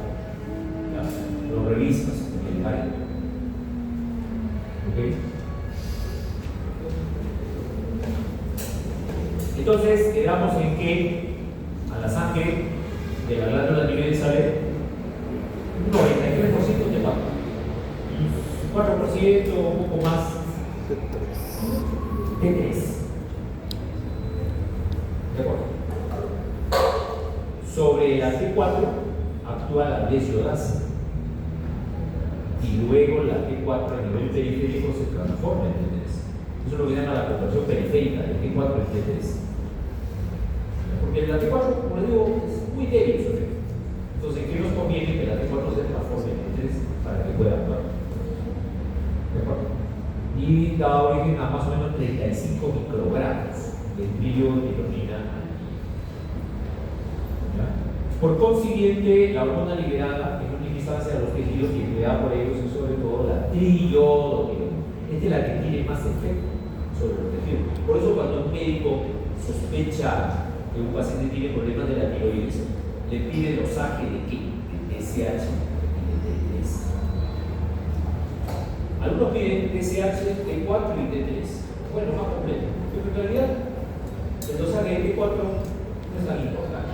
Lo revisas en el gaito. ¿Ok? Entonces, quedamos en que a la sangre de la glándula tiroides sale un 93% de pago. 4% o un poco más T3. ¿De acuerdo? Sobre la T4 actúa la desiodasa y luego la T4 a nivel periférico se transforma en T3. Eso es lo que se llama la conversión periférica de T4 en T3. Porque la T4, como les digo, es muy débil su efecto. Entonces, ¿qué nos conviene? Que la T4 se transforme en T3 para que pueda actuar. ¿De acuerdo? Y da origen a más o menos 35 microgramos de biotironina al día. Por consiguiente, la hormona liberada en última instancia a los tejidos y empleada por ellos es sobre todo la triiodotironina. Esta es la que tiene más efecto sobre los tejidos. Por eso, cuando un médico sospecha que un paciente tiene problemas de la tiroides, le pide dosaje de qué? De TSH y de T3. Algunos piden TSH, T4 y T3. Bueno, más completo. Pero en realidad, el dosaje de T4 no es tan importante.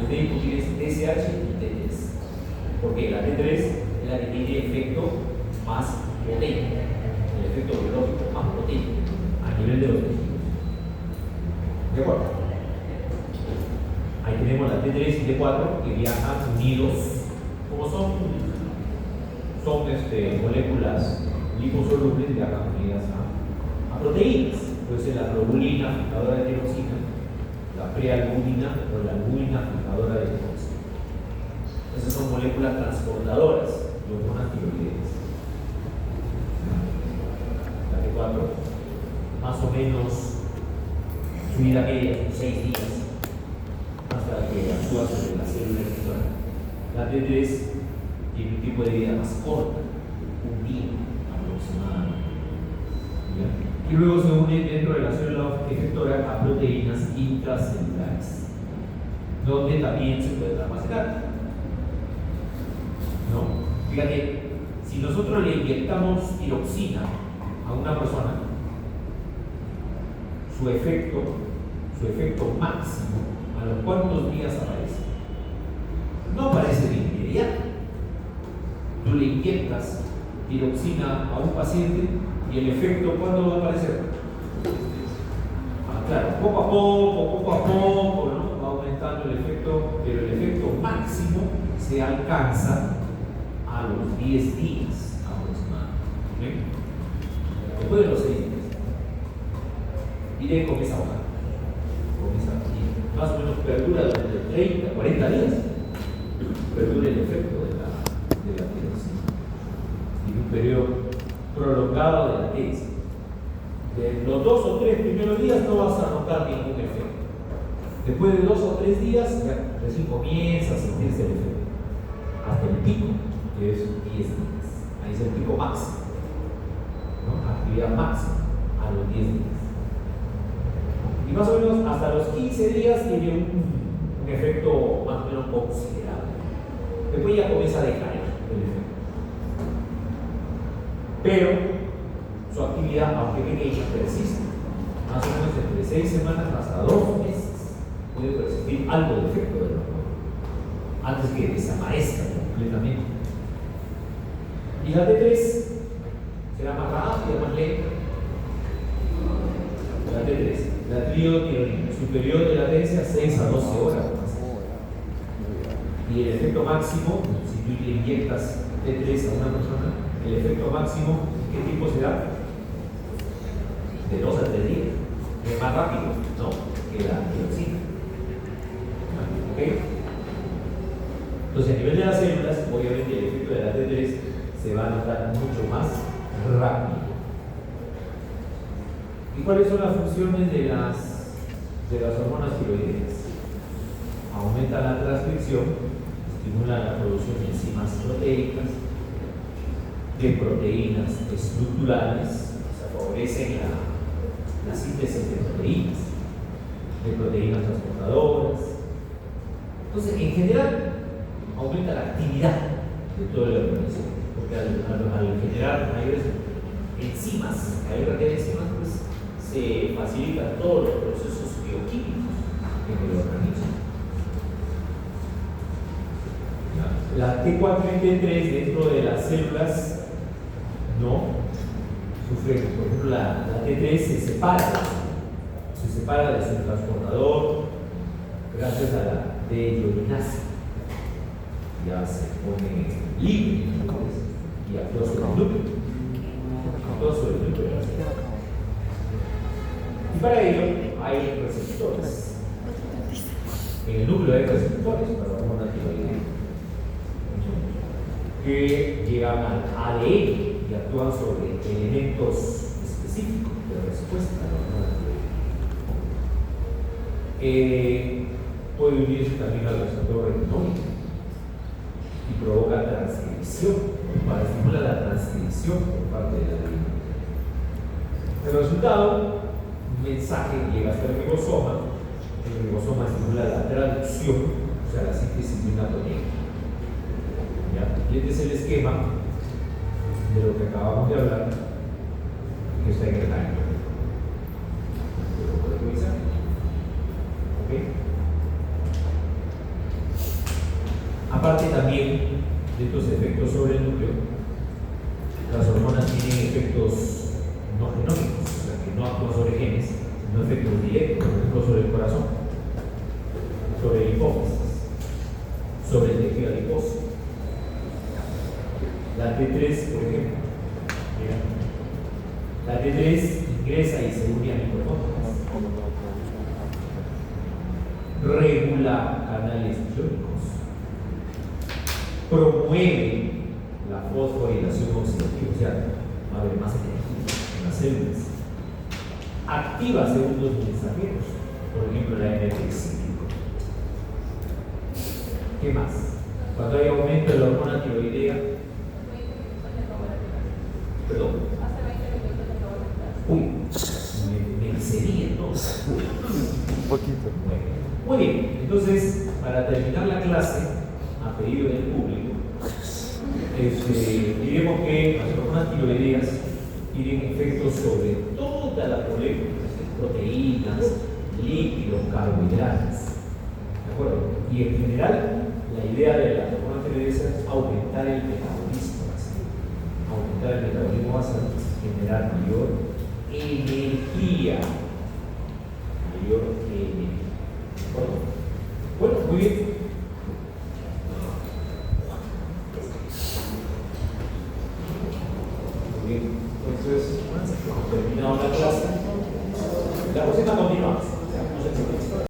El médico tiene TSH y T3. Porque la T3 es la que tiene efecto más potente, el efecto biológico más potente a nivel de los tejidos. ¿De acuerdo? Ahí tenemos la T3 y T4 que viajan unidos, como son moléculas liposolubles, viajan unidas a proteínas. Puede ser la globulina, fijadora de tiroxina, la prealbúmina o la albúmina, fijadora de tiroxina. Esas son moléculas transportadoras de hormonas tiroideas. La T4, más o menos, su vida media son 6 días. Hasta que actúa sobre la célula neuronal. La T3 tiene un tipo de vida más corta, un día aproximadamente. ¿Ya? Y luego se une dentro de la célula efectora a proteínas intracelulares, donde también se puede almacenar. ¿No? Fíjate, si nosotros le inyectamos tiroxina a una persona, su efecto máximo, ¿a los cuántos días aparece? No aparece de inmediato. Tú le inyectas tiroxina a un paciente y el efecto, ¿cuándo va a aparecer? Claro, poco a poco, ¿no? Va aumentando el efecto, pero el efecto máximo se alcanza a los 10 días aproximadamente. Después de los 6 días. Iré con esa hoja. Más o menos perdura durante 30, 40 días, perdura el efecto de la tiroxina. Y un periodo prolongado de la tesis. De los 2 o 3 primeros días no vas a notar ningún efecto. Después de 2 o 3 días, ya recién comienza a sentirse el efecto. Hasta el pico, que es 10 días. Ahí es el pico máximo. ¿No? Actividad máxima a los 10 días. Y más o menos hasta los 15 días tiene un efecto más o menos considerable. Después ya comienza a decaer el efecto. Pero su actividad, aunque pequeña, persiste. Más o menos entre 6 semanas hasta 2 meses puede persistir algo de efecto del hormona antes que desaparezca. completamente. Y la T3 será más rápida, más lenta. La T3, la triotironina, superior de latencia 6 a 12 horas. Y el efecto máximo, si tú le inyectas T3 a una persona, el efecto máximo, ¿qué tiempo será? De 2 a 3 días. Es más rápido, ¿no? Que la tiroxina. ¿Ok? Entonces, a nivel de las células, obviamente el efecto de la T3 se va a notar mucho más rápido. ¿Y cuáles son las funciones de las hormonas tiroideas? Aumentan la transcripción, estimulan la producción de enzimas proteicas, de proteínas estructurales, o sea, favorecen la síntesis de proteínas transportadoras. Entonces, en general, aumenta la actividad de todo el organismo, porque al generar mayores enzimas, mayor cantidad de enzimas, pues se facilitan todos los procesos bioquímicos en el organismo. La T4 y T3 dentro de las células no sufren, por ejemplo, la T3 se separa de su transportador gracias a la dehidrogenasa. Ya se pone libre y actúa sobre el núcleo. Y para ello hay receptores. En el núcleo hay receptores para la hormona tiroidea que llegan al ADN y actúan sobre elementos específicos de respuesta a la hormona tiroidea. Puede unirse también al receptor retinónico y provoca transcripción, estimula la transcripción por parte de la ADN. El resultado, un mensaje llega hasta el ribosoma estimula la traducción, o sea, la síntesis de una proteína. ¿Ya? Y este es el esquema de lo que acabamos de hablar, que está en el año. ¿Lo puedes revisar? ¿Ok? Aparte también de estos efectos sobre el núcleo, las hormonas tienen efectos no genómicos, o sea, que no actúan sobre genes, sino efectos directos, por ejemplo, sobre el corazón, sobre el hipófisis, sobre el tejido adiposo. La T3, por ejemplo, mira, la T3 ingresa y se une a mitocondrias, regula canales iónicos, promueve la fosforilación oxidativa, o sea, va a haber más energía en las células, activa segundos mensajeros, por ejemplo, la NTX. ¿Qué más? Cuando hay aumento de la hormona tiroidea, perdón. Uy, me excedí entonces. Un poquito. Bueno, muy bien, entonces, para terminar la clase, a pedido del público, diremos que las hormonas tiroideas tienen efectos sobre toda la molécula, proteínas, lípidos, carbohidratos. ¿De acuerdo? Y en general, la idea de las hormonas tiroideas es aumentar el metabolismo basal. Aumentar el metabolismo basal, generar mayor energía. Mayor energía. ¿De acuerdo? Bueno, muy bien. Entonces, terminado la clase, la próxima continuamos.